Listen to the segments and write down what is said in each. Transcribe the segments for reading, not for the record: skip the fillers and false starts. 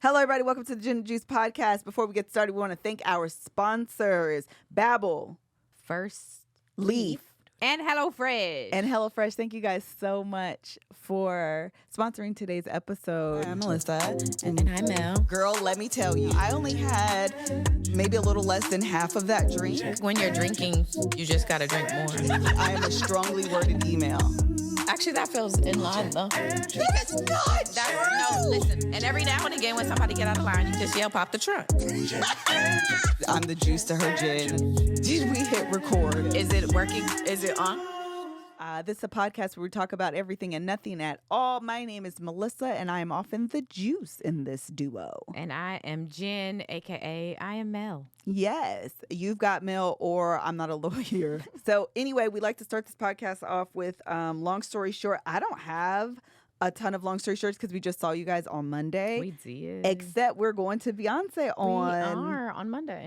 Hello, everybody. Welcome to the Gin and Juice podcast. Before we get started, we want to thank our sponsors, Babbel, Firstleaf, and HelloFresh. And HelloFresh. Thank you guys so much for sponsoring today's episode. I'm Melissa. And I'm Mel. Girl, let me tell you, I only had maybe a little less than half of that drink. When you're drinking, you just got to drink more. I am a strongly worded email. Actually, that feels in line, though. It's not. No, listen. And every now and again, when somebody get out of line, you just yell, pop the trunk. I'm the juice to her gin. Did we hit record? Is it working? Is it on? This is a podcast where we talk about everything and nothing at all. My name is Melissa, and I am often the juice in this duo. And I am Jen, a.k.a. I am Mel. Yes, you've got Mel, or I'm not a lawyer. So anyway, we like to start this podcast off with long story short. I don't have a ton of long story shorts because we just saw you guys on Monday. We did. Except we're going to Beyonce on. We are on Monday.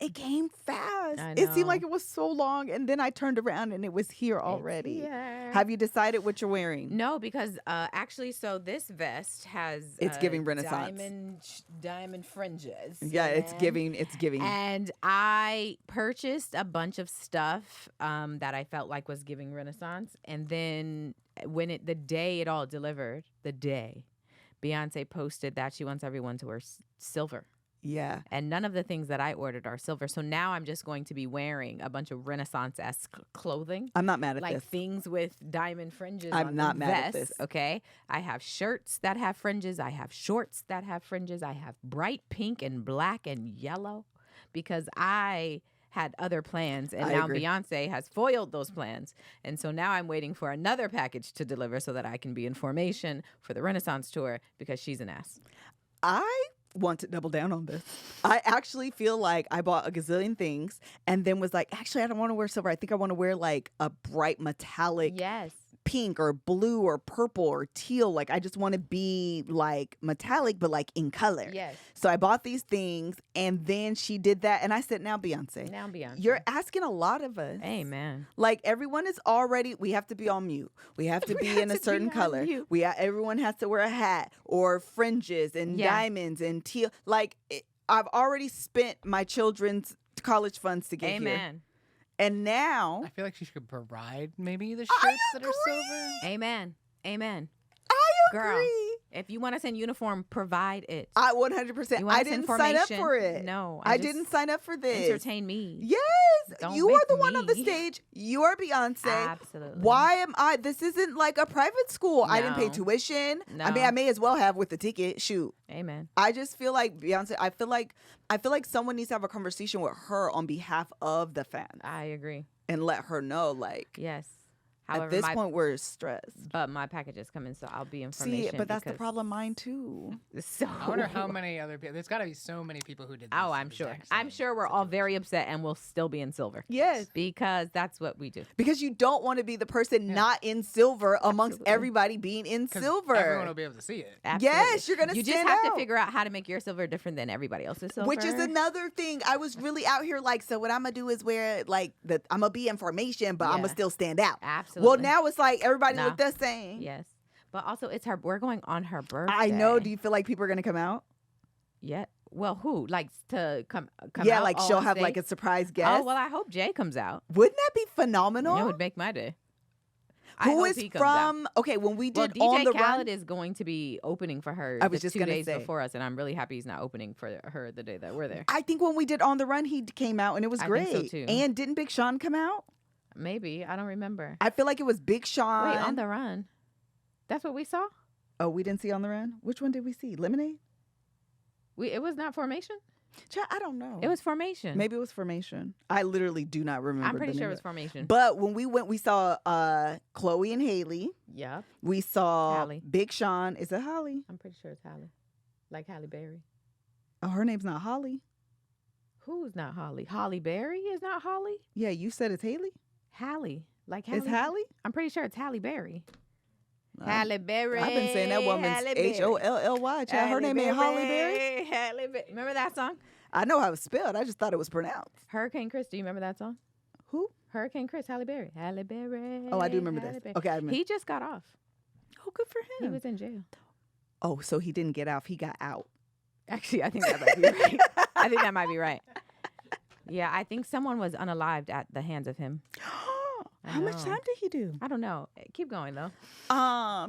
It came fast. I It seemed know. like it was so long, and then I turned around and it was here already. It's here. Have you decided what you're wearing? No, because actually, so this vest has It's giving Renaissance. diamond fringes. Yeah, it's giving. It's giving. And I purchased a bunch of stuff that I felt like was giving Renaissance, and then when the day it all delivered, Beyonce posted that she wants everyone to wear silver. Yeah. And none of the things that I ordered are silver. So now I'm just going to be wearing a bunch of Renaissance-esque clothing. I'm not mad at Like this. things with diamond fringes I'm on not the mad at vest, this. okay? I have shirts that have fringes. I have shorts that have fringes. I have bright pink and black and yellow because I had other plans, and I now agree. Beyonce has foiled those plans. And so now I'm waiting for another package to deliver so that I can be in formation for the Renaissance tour because she's an ass. I want to double down on this. I actually feel like I bought a gazillion things and then was like, actually, I don't want to wear silver. I think I want to wear like a bright metallic Yes. pink or blue or purple or teal. Like, I just want to be like metallic, but like in color. Yes. So I bought these things, and then she did that. And I said, now Beyonce, Now Beyonce. you're asking a lot of us. Amen. Like, everyone is already, we have to be on mute. We have to We be have in a to be certain on color. mute. Everyone has to wear a hat or fringes and Yeah. diamonds and teal. Like, I've already spent my children's college funds to get here. Amen. And now, I feel like she should provide maybe the I shirts that are agree. silver. Amen. Amen. I Girl. agree. If you want us in uniform, provide it. I 100%. You want I us in didn't sign up formation? for it. No, I just didn't sign up for this. Entertain me. Yes. Don't You are make the one on the me. stage. You are Beyonce. Absolutely. Why am I? This isn't like a private school. I didn't pay No. tuition. I mean, No. I may as well have with the ticket. Shoot. Amen. I just feel like Beyonce. I feel like someone needs to have a conversation with her on behalf of the fans I agree. and let her know, like, Yes. However, at this point, we're stressed. but my package is coming, so I'll be in See, formation. but that's the because- problem. Mine too. So I wonder how many other people. There's got to be so many people who did this. Oh, I'm sure. exact I'm same sure we're all very upset, and we'll still be in silver Yes. because that's what we do. Because you don't want to be the person Yeah. not in silver amongst Absolutely. everybody being in 'Cause silver. Everyone will be able to see it. Absolutely. Yes, you're gonna You just stand have out. to figure out how to make your silver different than everybody else's silver. Which is another thing. I was really out here like, so what I'm gonna do is wear like I'm gonna be in formation, but I'm Yeah. gonna still stand out. Absolutely. Well, now it's like everybody No. look the same. Yes. But also, it's her. We're going on her birthday. I know. Do you feel like people are gonna come out? Yeah. Well, who likes to come Yeah, out like all she'll on have like stage? a surprise guest. Oh, well, I hope Jay comes out. Wouldn't that be phenomenal? It would make my day. I Who hope is he comes out. from? Okay, when we Well, did on DJ the Khaled run, is going to be opening for her I was the just 2 gonna days say. before us, and I'm really happy he's not opening for her the day that we're there. I think when we did on the run, he came out and it was I great. think so, too. And didn't Big Sean come out? Maybe. I don't remember. I feel like it was Big Sean. Wait, on the run. That's what we saw? Oh, we didn't see on the run. Which one did we see? Lemonade. It was not Formation? I don't know. It was Formation. Maybe it was Formation. I literally do not remember. I'm pretty the sure name it was of Formation. But when we went, we saw Chloe and Haley. Yeah. We saw Halle. Big Sean. Is it Holly? I'm pretty sure it's Halle. Like Halle Berry. Oh, her name's not Holly. Who's not Holly? Holly Berry is not Holly? Yeah, you said it's Haley. Halle. Like Halle. It's Hallie. I'm pretty sure it's Halle Berry. Uh, Halle Berry. I've been saying that woman's Halle Berry. Holly. Child. Her name ain't Holly Berry. Halle Berry. Remember that song? I know how it's spelled. I just thought it was pronounced. Hurricane Chris. Do you remember that song? Who? Hurricane Chris. Halle Berry. Halle Berry. Oh, I do remember Halle this. Berry. Okay, I remember. He just got off. Oh, good for He him. was in jail. Oh, so he didn't get out. He got out. Actually, I think that might be right. I think that might be right. Yeah, I think someone was unalived at the hands of him. How much know. time did he do? I don't know. Keep going though. I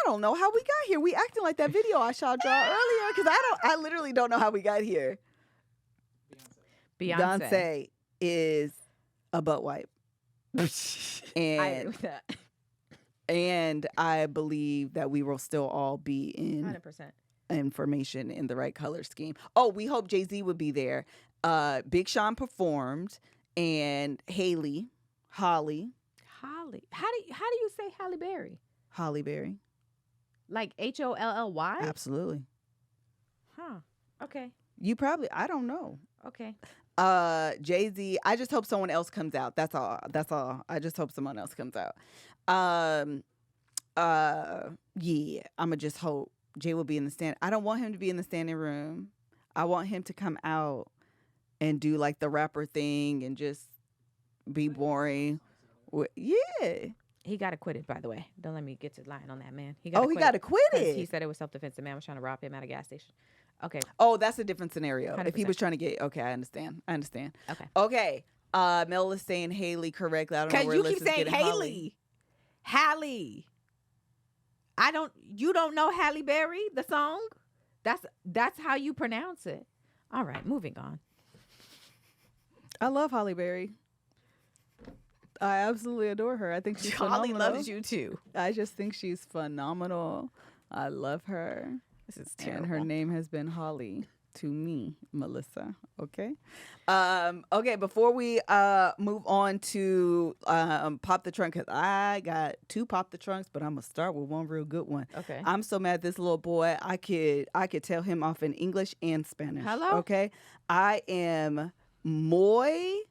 don't know how we got here. We acting like that video I shot y'all earlier because I literally don't know how we got here. Beyonce is a butt wipe. I agree with that. And I believe that we will still all be in 100%. information in the right color scheme. Oh, we hope Jay-Z would be there. Big Sean performed, and Holly. How do you say Halle Berry? Halle Berry. Like Holly? Absolutely. Huh. Okay. You probably, I don't know. Okay. Jay-Z, I just hope someone else comes out. That's all. I just hope someone else comes out. Yeah, I'ma just hope Jay will be in the stand. I don't want him to be in the standing room. I want him to come out and do like the rapper thing and just be boring. Yeah. He got acquitted, by the way. Don't let me get to lying on that man. He got acquitted. He said it was self-defense. The man was trying to rob him at a gas station. Okay. Oh, that's a different scenario. 100%. If he was trying to get, okay, I understand. Okay. Okay. Mel is saying Haley correctly. I don't know where you Liz keep is saying getting Haley. Halle. You don't know Halle Berry, the song? That's how you pronounce it. All right, moving on. I love Halle Berry. I absolutely adore her. I think she's Holly phenomenal. loves you too. I just think she's phenomenal. I love her. This is terrible. And her name has been Holly to me, Melissa. Okay. Okay, before we move on to Pop the Trunk, because I got 2 Pop the Trunks, but I'm going to start with one real good one. Okay. I'm so mad at this little boy. I could tell him off in English and Spanish. Hello? Okay. I am muy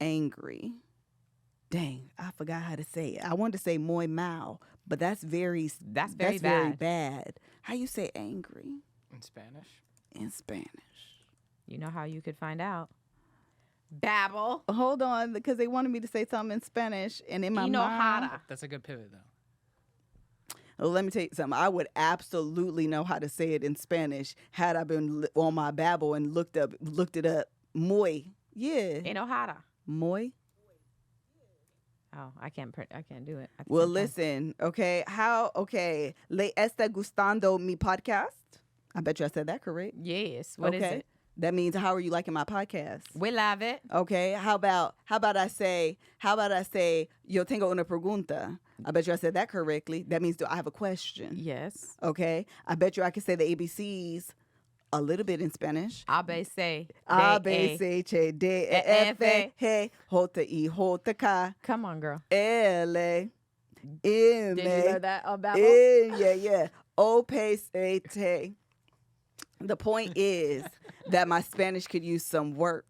angry. Dang, I forgot how to say it. I wanted to say muy mal, but that's very bad. How you say angry? In Spanish? In Spanish. You know how you could find out. Babble. Hold on, because they wanted me to say something in Spanish, and in my mind, That's a good pivot, though. let me tell you something. I would absolutely know how to say it in Spanish had I been on my Babbel and looked it up. Muy. Yeah. Enojada. Muy. Oh, I can't do it. Well, listen, okay. Okay. Le está gustando mi podcast? I bet you I said that correct. Yes. What is it? That means how are you liking my podcast? We love it. Okay. How about I say yo tengo una pregunta? I bet you I said that correctly. That means do I have a question? Yes. Okay. I bet you I can say the ABCs a little bit in Spanish. A, B, C, A, B, C, D, E, F, G, J, I, J, K, Come on, girl. L, M, Did you learn that on Babel? yeah. O, P, C, T. The point is that my Spanish could use some work.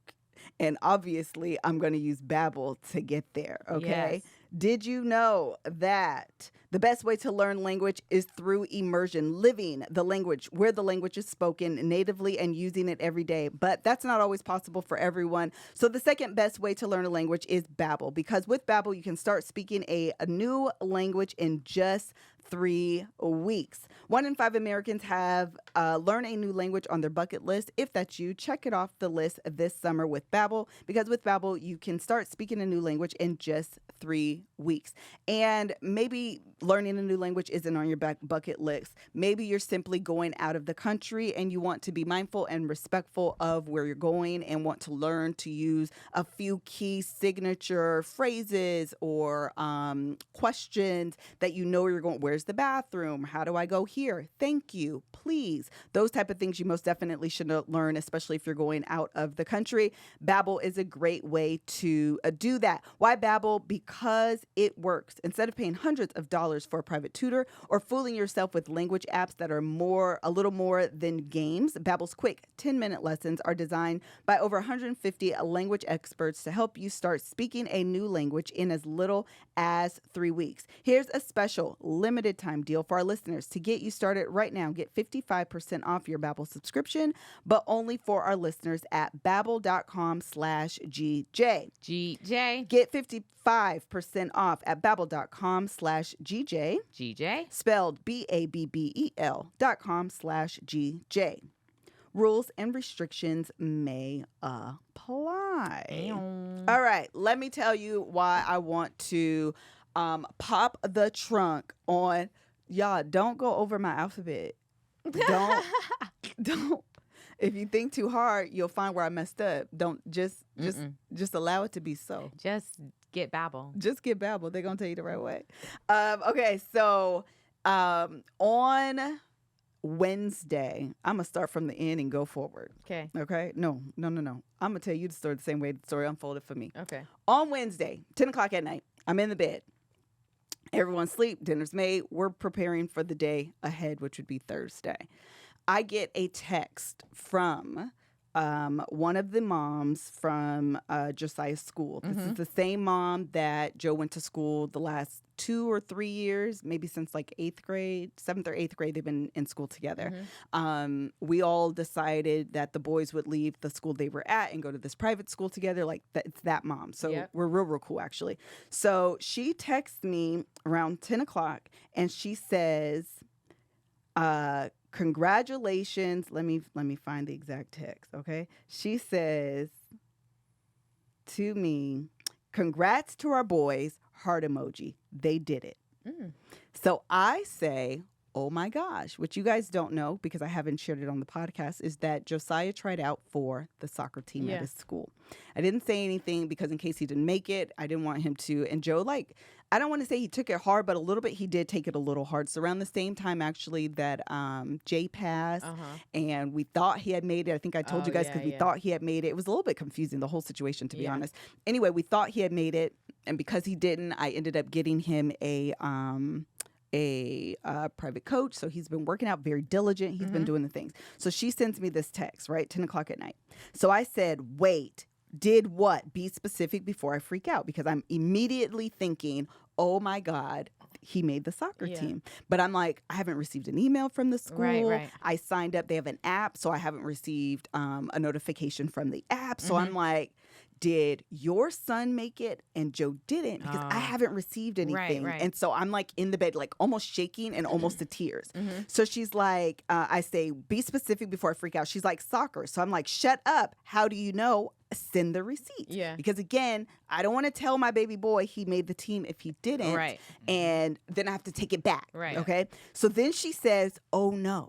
And obviously, I'm going to use Babbel to get there, okay? Yes. Did you know that the best way to learn language is through immersion, living the language where the language is spoken natively and using it every day? But that's not always possible for everyone. So the second best way to learn a language is Babbel, because with Babbel, you can start speaking a new language in just 3 weeks. 1 in 5 Americans have learn a new language on their bucket list. If that's you, check it off the list this summer with Babbel, because with Babbel, you can start speaking a new language in just 3 weeks. And maybe learning a new language isn't on your bucket list. Maybe you're simply going out of the country and you want to be mindful and respectful of where you're going and want to learn to use a few key signature phrases or questions that you know you're going. Where's the bathroom? How do I go here? Thank you. Please. Those type of things you most definitely should learn, especially if you're going out of the country. Babbel is a great way to do that. Why Babbel? Because it works. Instead of paying hundreds of dollars for a private tutor or fooling yourself with language apps that are a little more than games, Babbel's quick 10-minute lessons are designed by over 150 language experts to help you start speaking a new language in as little as 3 weeks. Here's a special limited limited time deal for our listeners. To get you started right now, get 55% off your Babbel subscription, but only for our listeners at babbel.com/GJ. GJ. Get 55% off at babbel.com/GJ. GJ. Spelled BABBEL.com/GJ. Rules and restrictions may apply. All right, let me tell you why I want to pop the trunk on. Y'all, don't go over my alphabet. Don't. If you think too hard, you'll find where I messed up. Don't just allow it to be so. Just get Babbel. Just get Babbel. They're gonna tell you the right way. Okay, so on Wednesday, I'm gonna start from the end and go forward. Okay. Okay. No. I'm gonna tell you the story the same way the story unfolded for me. Okay. On Wednesday, 10 o'clock at night, I'm in the bed. Everyone's asleep. Dinner's made. We're preparing for the day ahead, which would be Thursday. I get a text from one of the moms from Josiah's school. This is the same mom that Joe went to school the last 2 or 3 years, maybe since like 8th grade, 7th or 8th grade, they've been in school together. We all decided that the boys would leave the school they were at and go to this private school together. Like it's that mom. So we're real cool, actually. So she texts me around 10 o'clock and she says, congratulations. Let me find the exact text, okay? She says to me, congrats to our boys, heart emoji. They did it. So I say, oh my gosh, what you guys don't know, because I haven't shared it on the podcast, is that Josiah tried out for the soccer team at his school. I didn't say anything because in case he didn't make it, I didn't want him to. And Joe, I don't want to say he took it hard, but a little bit he did take it a little hard. So around the same time, actually, that Jay passed and we thought he had made it. I think I told you guys because we thought he had made it. It was a little bit confusing, the whole situation, to be honest. Anyway, we thought he had made it. And because he didn't, I ended up getting him a private coach. So he's been working out, very diligent. He's been doing the things. So she sends me this text, right? 10 o'clock at night. So I said, wait, did what? Be specific before I freak out, because I'm immediately thinking, oh my God, he made the soccer team. But I'm like, I haven't received an email from the school. Right. I signed up. They have an app. So I haven't received a notification from the app. So I'm like, did your son make it and Joe didn't? Because I haven't received anything. Right. And so I'm like in the bed, like almost shaking and almost to tears. So she's like, I say, be specific before I freak out. She's like, soccer. So I'm like, shut up. How do you know? Send the receipt. Yeah. Because again, I don't want to tell my baby boy he made the team if he didn't. Right. And then I have to take it back. Right. Okay. So then she says, oh no, ...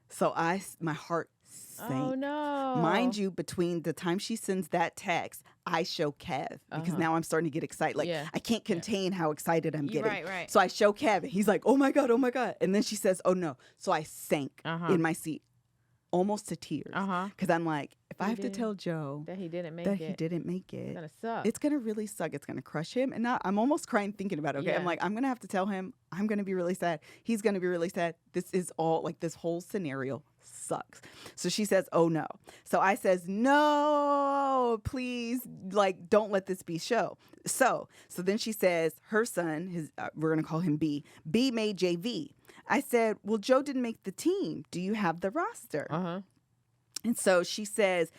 So my heart sank. Oh no. Mind you, between the time she sends that text, I show Kev because now I'm starting to get excited. Like I can't contain how excited I'm getting. Right. So I show Kev and he's like, oh my God. And then she says, oh no. So I sank in my seat, almost to tears. Because I'm like, if I have to tell Joe that he didn't make it, it's gonna suck. It's gonna really suck. It's gonna crush him. And now I'm almost crying thinking about it. Okay. I'm like, I'm gonna have to tell him. I'm gonna be really sad. He's gonna be really sad. This is all like this whole scenario sucks. So she says, oh no. So I says, no, please, like, don't let this be show. So then she says her son, we're gonna call him B. B made JV. I said, well, Joe didn't make the team. Do you have the roster? And so she said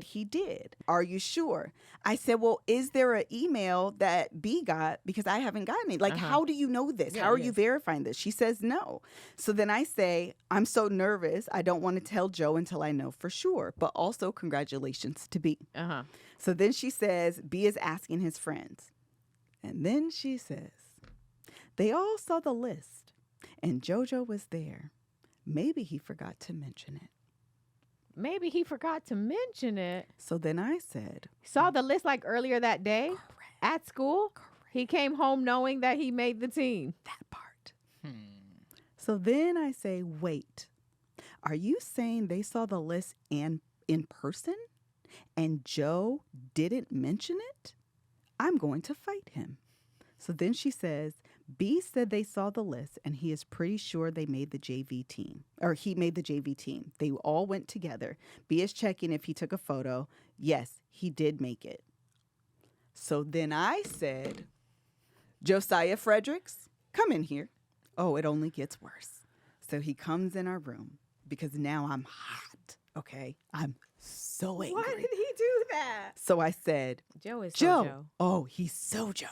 he did. Are you sure? I said, well, is there an email that B got? Because I haven't gotten it. Like, how do you know this? How are you verifying this? She says no. So then I say, I'm so nervous. I don't want to tell Joe until I know for sure. But also, congratulations to B. So then she says, B is asking his friends. And then she says, they all saw the list. And JoJo was there. Maybe he forgot to mention it. So then I said, saw the list like earlier that day at school. He came home knowing that he made the team. That part. So then I say, wait, are you saying they saw the list in person and Joe didn't mention it? I'm going to fight him. So then she says, B said they saw the list and he is pretty sure they made the JV team, or he made the JV team. They all went together. B is checking if he took a photo. Yes, he did make it. So then I said, Josiah Fredericks, come in here. Oh, it only gets worse. So he comes in our room because now I'm hot, okay? I'm so angry. Why did he do that? So I said, Joe is so Joe. Joe. Oh, he's so Joe.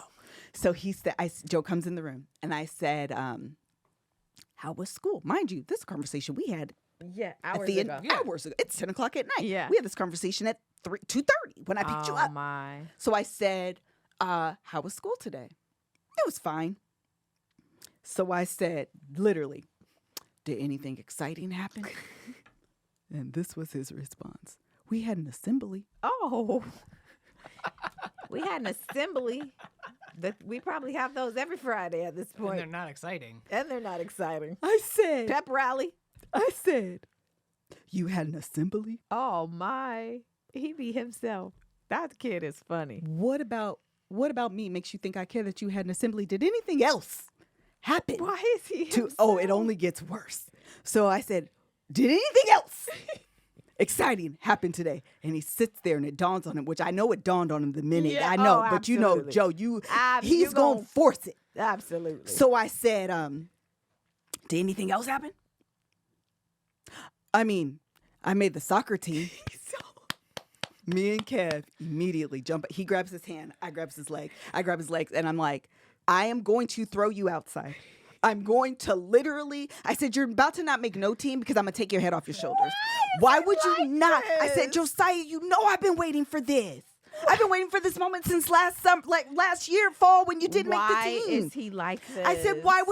So he said, Joe comes in the room and I said, how was school? Mind you, this conversation we had Yeah, at hours the ago. end, hours ago. It's 10 o'clock at night. Yeah. We had this conversation at 2:30 when I picked you Oh up. my. So I said, how was school today? It was fine. So I said, literally, did anything exciting happen? And this was his response. We had an assembly. Oh. We had an assembly. We probably have those every Friday at this And point. they're not exciting. And they're not exciting. I said, Pep rally. I said, you had an assembly? Oh my. He be himself. That kid is funny. What about me makes you think I care that you had an assembly? Did anything else happen? Why is he It only gets worse. So I said, did anything else exciting happen today? And he sits there and it dawns on him, which I know it dawned on him the minute. Yeah, I know, oh, but you know, absolutely. Joe, he's going to force it. Absolutely. So I said, did anything else happen? I mean, I made the soccer team. Me and Kev immediately jump. He grabs his hand. I grab his leg. I grab his legs. And I'm like, I am going to throw you outside. I'm going to literally, I said, you're about to not make no team because I'm going to take your head off your shoulders. Why would you not? I said, Josiah, you know I've been waiting for this. I've been waiting for this moment since last year, fall, when you didn't make the team. Why is he like this? I said, why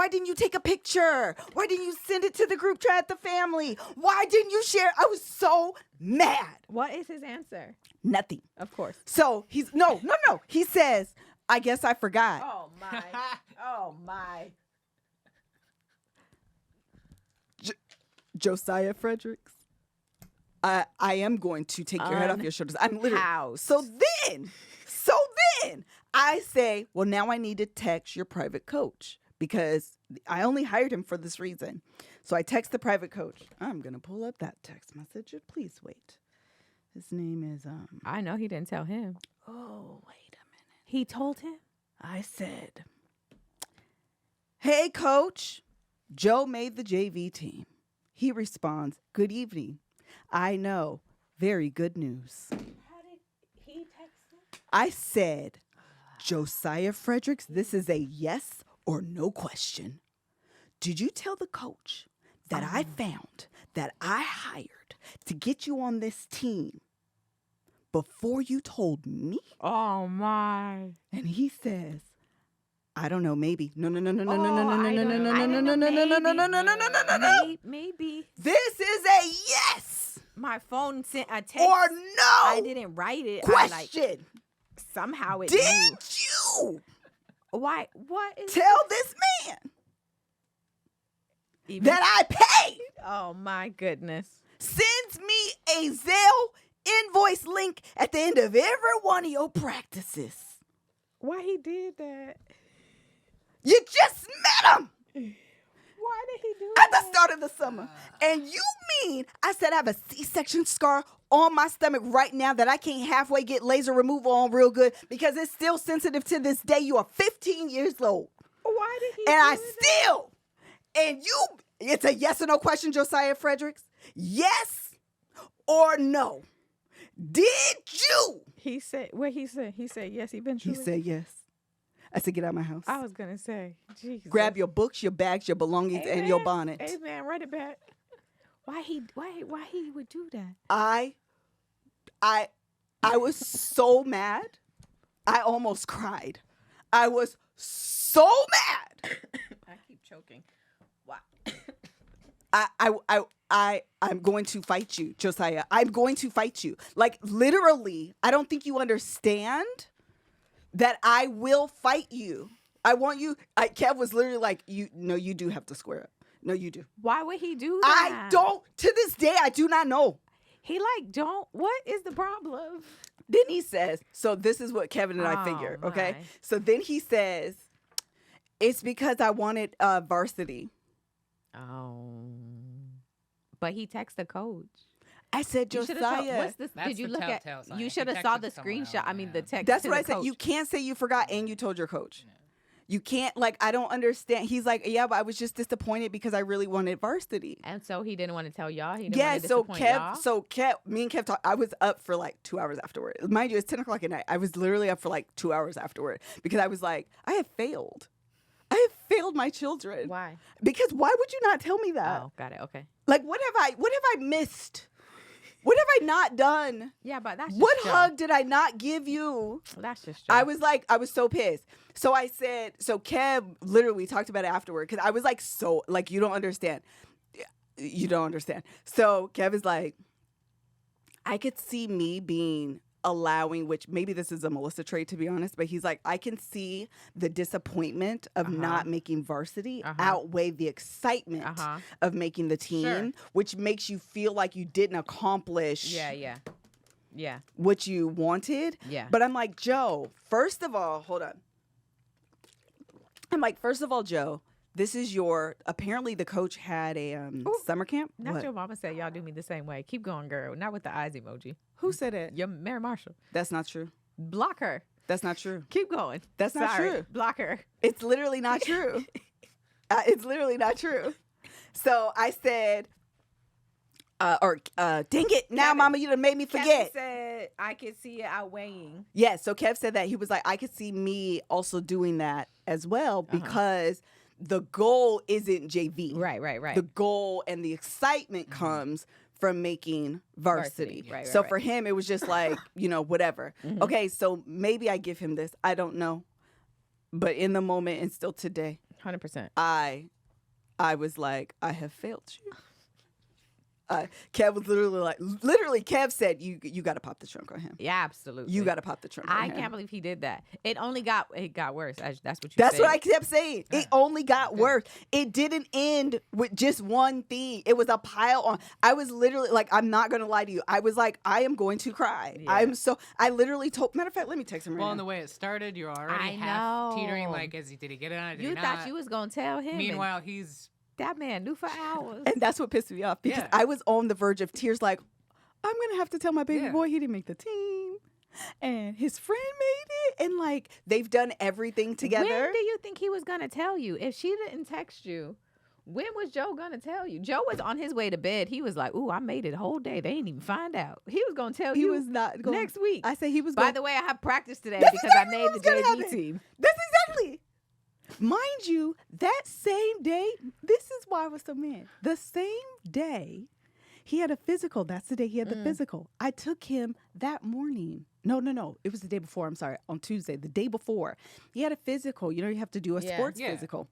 didn't you take a picture? Why didn't you send it to the group chat, the family? Why didn't you share? I was so mad. What is his answer? Nothing. Of course. So no. He says, I guess I forgot. Oh my. Oh my. Josiah Fredericks, I am going to take your head off your shoulders. I'm literally. Unhoused. So then I say, well, now I need to text your private coach because I only hired him for this reason. So I text the private coach. I'm going to pull up that text message. Please wait. His name is, I know he didn't tell him. oh, wait a minute. He told him? I said, hey, coach, Joe made the JV team. He responds, good evening. I know, very good news. How did he text him? I said, Josiah Fredericks, this is a yes or no question. Did you tell the coach that I found, that I hired to get you on this team before you told me? Oh my. And he says, I don't know, maybe. No. Maybe. This is a yes My phone sent a text. or no I didn't write it. question. Somehow it Did knew. you Why? What is tell this man even? that I paid? Oh my goodness. Sends me a Zelle invoice link at the end of every one of your practices. Why he did that? You just met him Why did he do at that? the start of the summer. And you mean I said I have a C-section scar on my stomach right now that I can't halfway get laser removal on real good because it's still sensitive to this day. You are 15 years old. Why did he And I do that? still, it's a yes or no question, Josiah Fredericks. Yes or no? Did you? He said, what he said? He said, yes, eventually. He said yes. I said, get out of my house. I was going to say, Jesus. Grab your books, your bags, your belongings, and your bonnet. Hey, man, run it back. Why he would do that? I was so mad. I almost cried. I was so mad. I keep choking. Wow. I'm going to fight you, Josiah. I'm going to fight you. Like, literally, I don't think you understand that I will fight you. I want you. Kev was literally like, you do have to square up. No, you do. Why would he do that? I don't, to this day, I do not know. He what is the problem? Then he says, so this is what Kevin and I Oh, figure, okay? my. So then he says, it's because I wanted varsity. Oh. But he texted the coach. I said, You shoulda saw- Josiah. what's this? That's Did you the look at? telltale sign. You He should have saw texted the someone else, screenshot. I mean, the yeah. text. That's to what I the said. coach. You can't say you forgot and you told your coach. You can't, like, I don't understand. He's like, yeah, but I was just disappointed because I really wanted varsity. And so he didn't want to tell y'all. He didn't Yeah, want to so disappoint y'all. Me and Kev talked. I was up for like 2 hours afterward. Mind you, it's 10 o'clock at night. I was literally up for like 2 hours afterward because I was like, I have failed. I have failed my children. Why? Because why would you not tell me that? Oh, got it. Okay. Like, what have I missed? What have I not done? Yeah, but that's just What Joe. hug did I not give you? That's just Joe. I was so pissed. So I said, so Kev, literally, we talked about it afterward because I was like, so, like, you don't understand. You don't understand. So Kev is like, I could see me being allowing, which maybe this is a Melissa trait, to be honest, but he's like, I can see the disappointment of not making varsity outweigh the excitement of making the team, which makes you feel like you didn't accomplish what you wanted. Yeah. But I'm like, Joe, first of all, hold on. I'm like, first of all, Joe, this is apparently the coach had a summer camp. Not What? your mama said y'all do me the same way. Keep going, girl. Not with the eyes emoji. Who said it? Your Mary Marshall. That's not true. Block her. That's not true. Keep going. That's not Sorry. true. Block her. It's literally not true. It's literally not true. So I said, dang it. Now, Kevin- Mama, you done made me forget. Kevin said, I can see it outweighing. Yes. So Kev said that. He was like, I could see me also doing that as well because the goal isn't JV. Right. The goal and the excitement comes from making varsity. Right, so right. for him, it was just like, whatever. Okay, so maybe I give him this. I don't know. But in the moment and still today, 100%. I was like, I have failed you. Kev was literally Kev said, you got to pop the trunk on him. Yeah, absolutely. You got to pop the trunk on I him. can't believe he did that. It got worse. That's what you That's said. what I kept saying. It only got worse. It didn't end with just one thing. It was a pile on. I was literally like, I'm not going to lie to you. I was like, I am going to cry. Yeah. I literally told, matter of fact, let me text him right Well, now. and the way it started, you're already I half know. teetering. Like, did he get it on it? Did You he thought not? you was going to tell him. Meanwhile, he's... That man knew for hours. And that's what pissed me off because Yeah. I was on the verge of tears like, I'm going to have to tell my baby Yeah. boy he didn't make the team. And his friend made it. And like, they've done everything together. When do you think he was going to tell you? If she didn't text you, when was Joe going to tell you? Joe was on his way to bed. He was like, ooh, I made it the whole day. They didn't even find out. He was going to tell He you was not going next week. I said he was By going the way, I have practice today That's because exactly I what made was the gonna JV happen. team. That's exactly. Mind you, that same day, this is why I was so mad. The same day, he had a physical. That's the day he had the physical. I took him that morning. No. It was the day before. I'm sorry. On Tuesday, the day before. He had a physical. You have to do a sports Yeah. physical.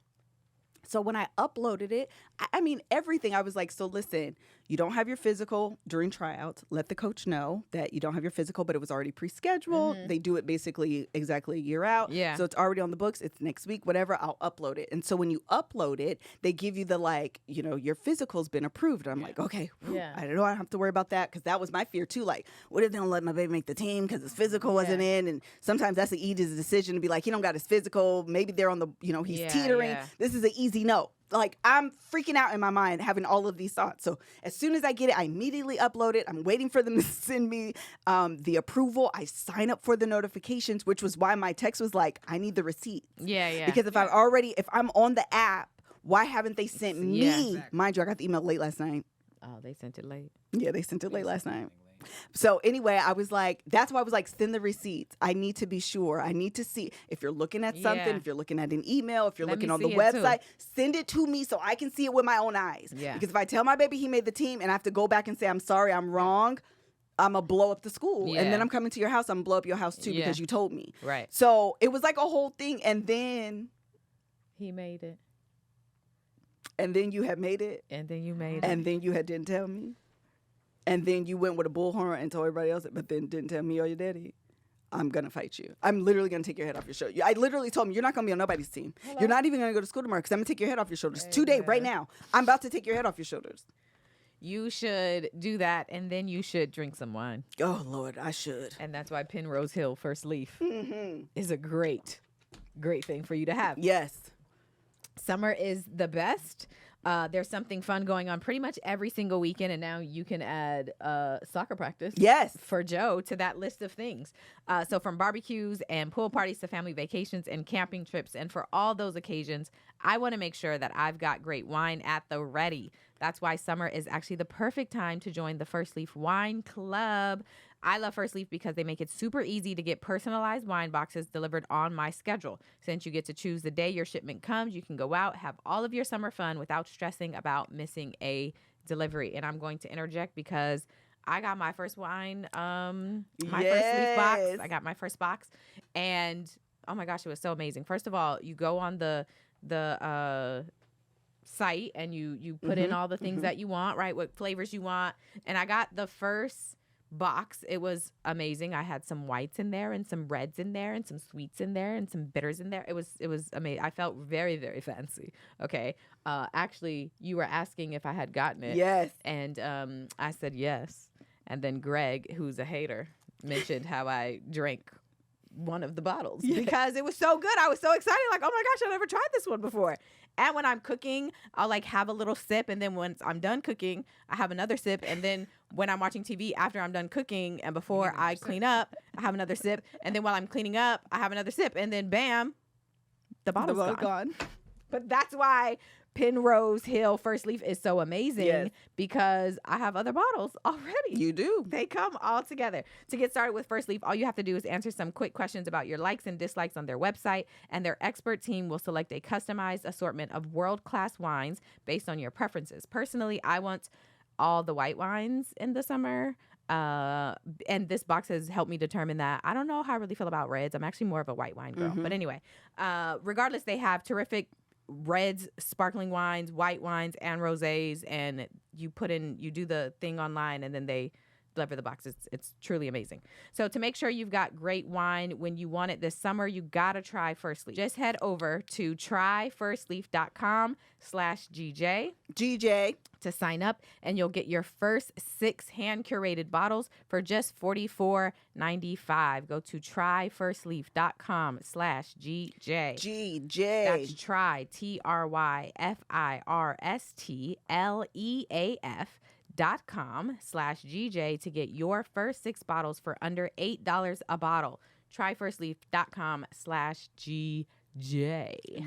So when I uploaded it, I mean, everything, I was like, so listen, you don't have your physical during tryouts. Let the coach know that you don't have your physical, but it was already pre-scheduled. They do it basically exactly a year out. Yeah. So it's already on the books. It's next week, whatever. I'll upload it. And so when you upload it, they give you the your physical's been approved. And I'm like, okay, whew, Yeah. I don't know. I don't have to worry about that because that was my fear too. Like, what if they don't let my baby make the team because his physical wasn't in? And sometimes that's the easiest decision to be like, he don't got his physical. Maybe they're on the, he's Yeah, teetering. yeah. This is an easy no. Like, I'm freaking out in my mind having all of these thoughts. So as soon as I get it, I immediately upload it. I'm waiting for them to send me the approval. I sign up for the notifications, which was why my text was like, I need the receipt. Yeah. Because if I'm on the app, why haven't they sent me? exactly. Mind you, I got the email late last night. Oh, they sent it late. Yeah, they sent it late last night. So anyway, I was like, that's why I was like, send the receipts. I need to be sure. I need to see if you're looking at something, Yeah. if you're looking at an email, if you're Let looking me on the see it too. website, send it to me so I can see it with my own eyes. Yeah. Because if I tell my baby he made the team and I have to go back and say, I'm sorry, I'm wrong, I'm going to blow up the school. Yeah. And then I'm coming to your house, I'm going to blow up your house too Yeah. because you told me. Right. So it was like a whole thing. And then He made it. you had made it. And then you made it. And then you didn't tell me. And then you went with a bullhorn and told everybody else, but then didn't tell me or your daddy. I'm going to fight you. I'm literally going to take your head off your shoulder. I literally told him, you're not going to be on nobody's team. You're not even going to go to school tomorrow because I'm going to take your head off your shoulders. Today, right now. I'm about to take your head off your shoulders. You should do that, and then you should drink some wine. Oh, Lord, I should. And that's why Penrose Hill Firstleaf is a great thing for you to have. Yes. Summer is the best. There's something fun going on pretty much every single weekend, and now you can add soccer practice. Yes. For Joe to that list of things. So from barbecues and pool parties to family vacations and camping trips, and for all those occasions, I want to make sure that I've got great wine at the ready. That's why summer is actually the perfect time to join the Firstleaf Wine Club. I love Firstleaf because they make it super easy to get personalized wine boxes delivered on my schedule. Since you get to choose the day your shipment comes, you can go out, have all of your summer fun without stressing about missing a delivery. And I'm going to interject because I got my first wine, my Firstleaf box. I got my first box, and oh my gosh, it was so amazing. First of all, you go on the site and you put in all the things that you want, right? What flavors you want. And I got the first box. It was amazing. I had some whites in there and some reds in there and some sweets in there and some bitters in there. It was amazing. I felt very, very fancy. Okay. Actually, you were asking if I had gotten it. Yes. And I said yes. And then Greg, who's a hater, mentioned how I drank one of the bottles because it was so good. I was so excited. Like, oh my gosh, I never tried this one before. And when I'm cooking, I'll like have a little sip. And then once I'm done cooking, I have another sip. And then when I'm watching TV after I'm done cooking and before I clean up, I have another sip. And then while I'm cleaning up, I have another sip. And then bam, the bottle's gone. But that's why Penrose Hill Firstleaf is so amazing because I have other bottles already. You do. They come all together. To get started with Firstleaf, all you have to do is answer some quick questions about your likes and dislikes on their website, and their expert team will select a customized assortment of world-class wines based on your preferences. Personally, I want all the white wines in the summer. And this box has helped me determine that. I don't know how I really feel about reds. I'm actually more of a white wine girl. But anyway, regardless, they have terrific reds, sparkling wines, white wines, and rosés, and you do the thing online, and then they deliver the box. It's truly amazing. So to make sure you've got great wine when you want it this summer, you gotta try Firstleaf. Just head over to tryfirstleaf.com/GJ to sign up, and you'll get your first 6 hand-curated bottles for just $44.95. Go to tryfirstleaf.com/GJ. GJ. That's try, tryfirstleaf.com/GJ to get your first 6 bottles for under $8 a bottle. Tryfirstleaf.com/GJ.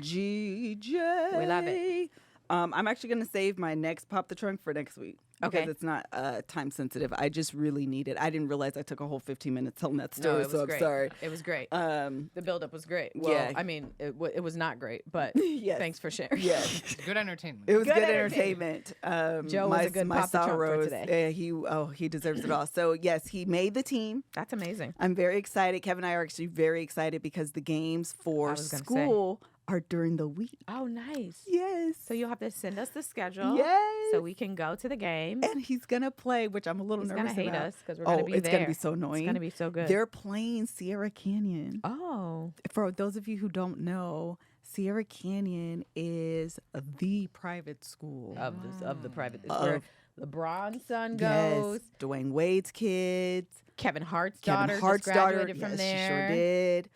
GJ. We love it. I'm actually going to save my next Pop the Trunk for next week. Because Okay. it's not time sensitive. I just really need it. I didn't realize I took a whole 15 minutes telling that story, it was so great. I'm sorry. It was great. Um, The buildup was great. Well, yeah. I mean, it was not great, but Yes. thanks for sharing. yes. It's good entertainment. It was Good good entertainment. entertainment. Joe was a good my Pop the Trunk for sorrows. today. He deserves it all. So yes, he made the team. That's amazing. I'm very excited. Kevin and I are actually very excited because the games I for was gonna school are during the week. Oh, nice. Yes. So you'll have to send us the schedule Yes. so we can go to the game. And he's gonna play, which I'm a little He's nervous gonna hate about. us because we're gonna be it's there. gonna be so annoying. It's gonna be so good. They're playing Sierra Canyon. Oh, For those of you who don't know, Sierra Canyon is the private school. of the private. It's Of- where LeBron's son Yes, goes. Dwayne Wade's kids. Kevin Hart's Kevin daughter Hart's just daughter. graduated from yes, there. she sure did.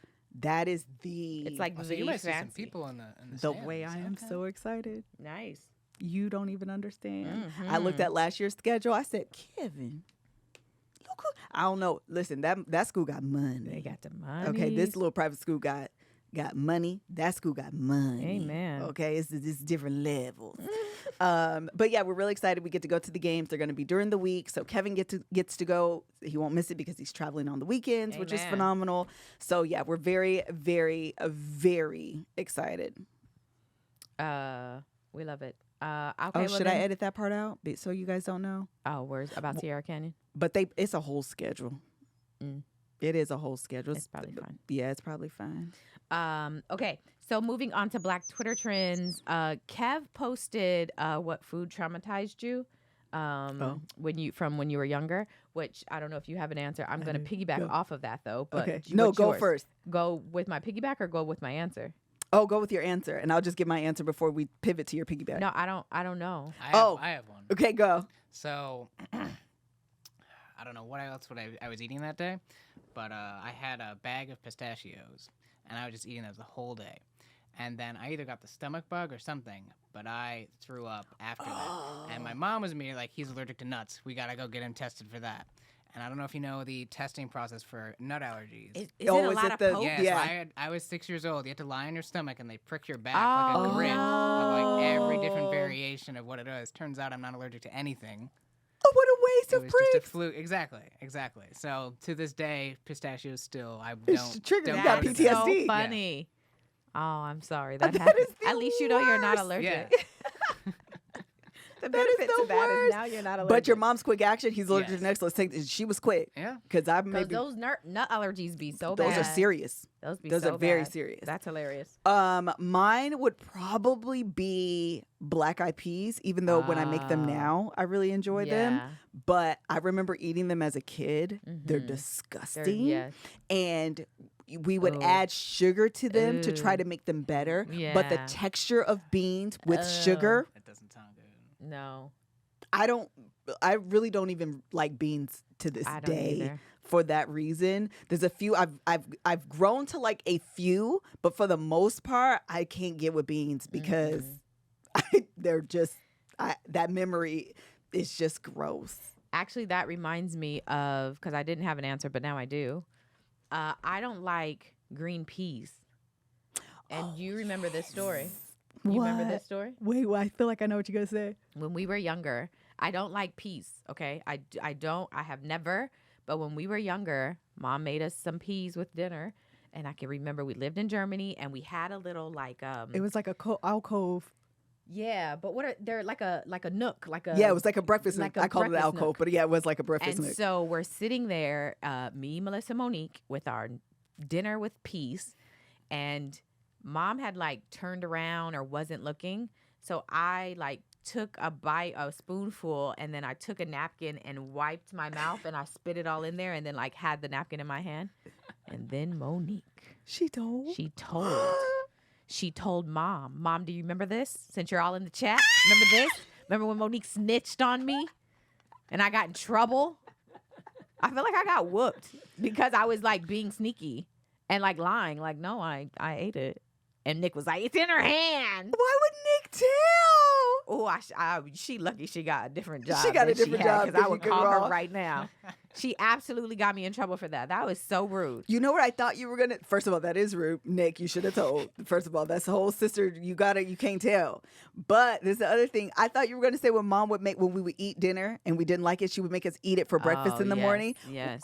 That is the. It's like Oh, so the you might see some fancy. people in the the stands. way I am Okay. so excited. Nice. You don't even understand. Mm-hmm. I looked at last year's schedule. I said, Kevin, look who. I don't know. Listen, that school got money. They got the money. Okay, this little private school got money. That school got money. Amen. Okay, it's different levels. But yeah, we're really excited. We get to go to the games. They're going to be during the week, so Kevin gets to go. He won't miss it because he's traveling on the weekends, which is Amen. phenomenal. So yeah, we're very, very, very excited. We love it. Okay, Oh, well should I then- edit that part out so you guys don't know? Oh, words about Sierra Canyon. But it's a whole schedule. Mm. It is a whole schedule. It's probably fine. Yeah, it's probably fine. Okay, so moving on to Black Twitter trends. Kev posted what food traumatized you when you were younger, which I don't know if you have an answer. I'm going to piggyback Go. off of that though. But Okay. No, what's go yours? first. Go with my piggyback or go with my answer? Oh, go with your answer, and I'll just give my answer before we pivot to your piggyback. No, I don't know. I have one. Okay, go. So I don't know what else I was eating that day, but I had a bag of pistachios, and I was just eating those the whole day. And then I either got the stomach bug or something, but I threw up after that. And my mom was immediately like, he's allergic to nuts. We got to go get him tested for that. And I don't know if you know the testing process for nut allergies. Is it a lot of poke? Yeah, so I was 6 years old. You had to lie on your stomach and they prick your back like a grid of like every different variation of what it is. Turns out I'm not allergic to anything. Oh, what a waste of It was pricks. just a fluke. Exactly. So to this day, pistachios still, I It's don't. triggered. don't You go got to PTSD. them. So funny. Oh, I'm sorry. That That happened. is the At least you know you're not worst. allergic. Yeah. The That is benefit the to that is worst. now you're not allergic. But your mom's quick action, he's allergic Yes. to next. Let's take this. She was quick. Yeah. Because I Because maybe those nut allergies be so bad. those are serious. Those are very serious. That's hilarious. Mine would probably be black eyed peas, even though when I make them now, I really enjoy them. Yeah. But I remember eating them as a kid. They're Mhm. disgusting. Yes. And we would Ooh. add sugar to them to try Ooh. to make them better. But the Yeah. texture of beans with sugar, That doesn't sound good. No, I really don't even like beans to this I don't day. either. For that reason, there's a few I've grown to like a few, but for the most part, I can't get with beans because they're just that memory is just gross. Actually, that reminds me of, because I didn't have an answer, but now I do. I don't like green peas. And you remember this story? You remember this story? Wait, I feel like I know what you're gonna say. When we were younger, I don't like peas, okay? I have never, but when we were younger, Mom made us some peas with dinner. And I can remember we lived in Germany and we had a little like It was like a alcove. yeah, but they're like a nook, like a Yeah, it was like a breakfast like nook. a I called it an breakfast alcove, nook. but yeah, it was like a breakfast And nook. so we're sitting there, me, Melissa, Monique, with our dinner with peas, and Mom had like turned around or wasn't looking. So I like took a spoonful, and then I took a napkin and wiped my mouth, and I spit it all in there, and then like had the napkin in my hand. And then Monique, She told. she told Mom, do you remember this? Since you're all in the chat, remember this? Remember when Monique snitched on me and I got in trouble? I feel like I got whooped because I was like being sneaky and like lying. Like, no, I ate it. And Nick was like, it's in her hand. Why would Nick tell? Oh, she lucky she got a different job. She got a different job because I 'cause would you call could her roll. right now. She absolutely got me in trouble for that. That was so rude. You know what I thought you were gonna? First of all, that is rude, Nick. You should have told. First of all, that's the whole sister. You can't tell. But there's the other thing. I thought you were gonna say when Mom would make when we would eat dinner and we didn't like it, she would make us eat it for breakfast in the yes, morning. yes.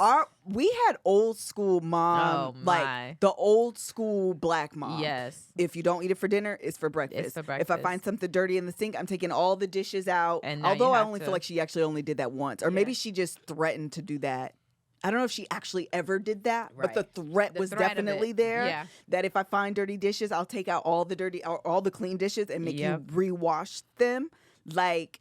We had old school mom, Oh, like my. the old school black mom. Yes. If you don't eat it for dinner, it's for breakfast. for If I breakfast. find something dirty in the sink, I'm taking all the dishes out. And now you although I have only to- feel like she actually only did that once, or maybe she just threatened to do that. I don't know if she actually ever did that, but the Right. threat The was threat of definitely it. there. Yeah. That if I find dirty dishes, I'll take out all the dirty, all the clean dishes and make Yep. you rewash them. Like,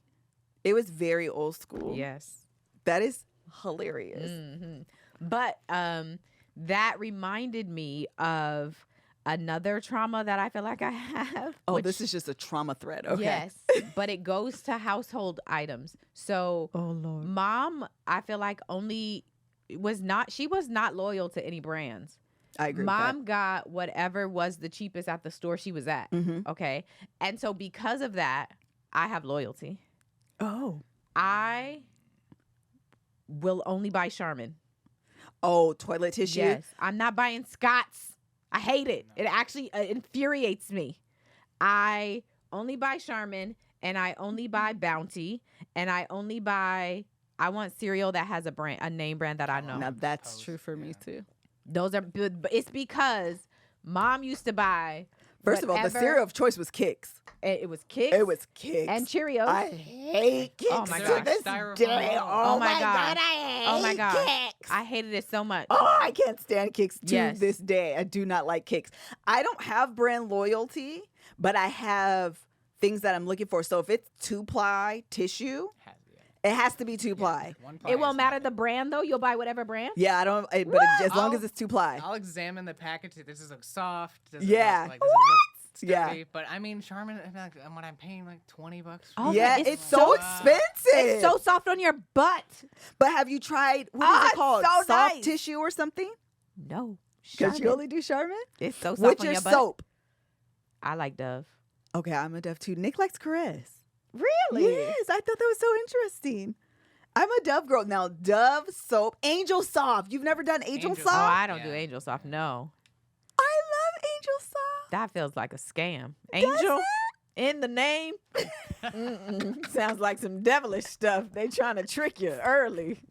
it was very old school. Yes. That is hilarious. Hmm. But that reminded me of another trauma that I feel like I have. Oh, which- this is just a trauma thread. Okay. Yes, but it goes to household items. So Oh Lord. Mom, I feel like she was not loyal to any brands. I agree. Mom got whatever was the cheapest at the store she was at. With that. Okay. And so because of that, I have loyalty. Oh. I will only buy Charmin. Oh, toilet tissue. Yes. I'm not buying Scott's. I hate it. It actually infuriates me. I only buy Charmin, and I only buy Bounty, and I want cereal that has a name brand that I know. Now that's true for me too. Those are good, but it's because Mom used to buy. First of all, the whatever- cereal of choice was Kix. It was Kix. It was Kix. and Cheerios. I hate Kix Oh my to gosh. this Styrofoam day. roll. Oh, Oh my my God. I hate Oh my God. Kix. I hated it so much. Oh, I can't stand Kix to Yes. this day. I do not like Kix. I don't have brand loyalty, but I have things that I'm looking for. So if it's 2-ply tissue, it has to be 2-ply. It won't matter the brand though. You'll buy whatever brand. Yeah, I don't. As long as it's 2-ply. I'll examine the package. Does this look soft? Does Yeah. It look, does it look Yeah. sturdy? But I mean, Charmin. When I'm paying like $20. Oh, Yeah, but it's so expensive. It's so soft on your butt. But have you tried what is it called? so Soft nice. tissue or something? No. Because you Charmin. only do Charmin? It's so soft With on your your butt. soap. I like Dove. Okay, I'm a Dove too. Nick likes Caress. Really? Yes, I thought that was so interesting. I'm a Dove girl. Now, Dove soap, Angel Soft. You've never done Angel Angel Oh, Soft? I don't do Angel Soft. No. I love Angel Soft. That feels like a scam. Angel in the name. Sounds like some devilish stuff. They trying to trick you early.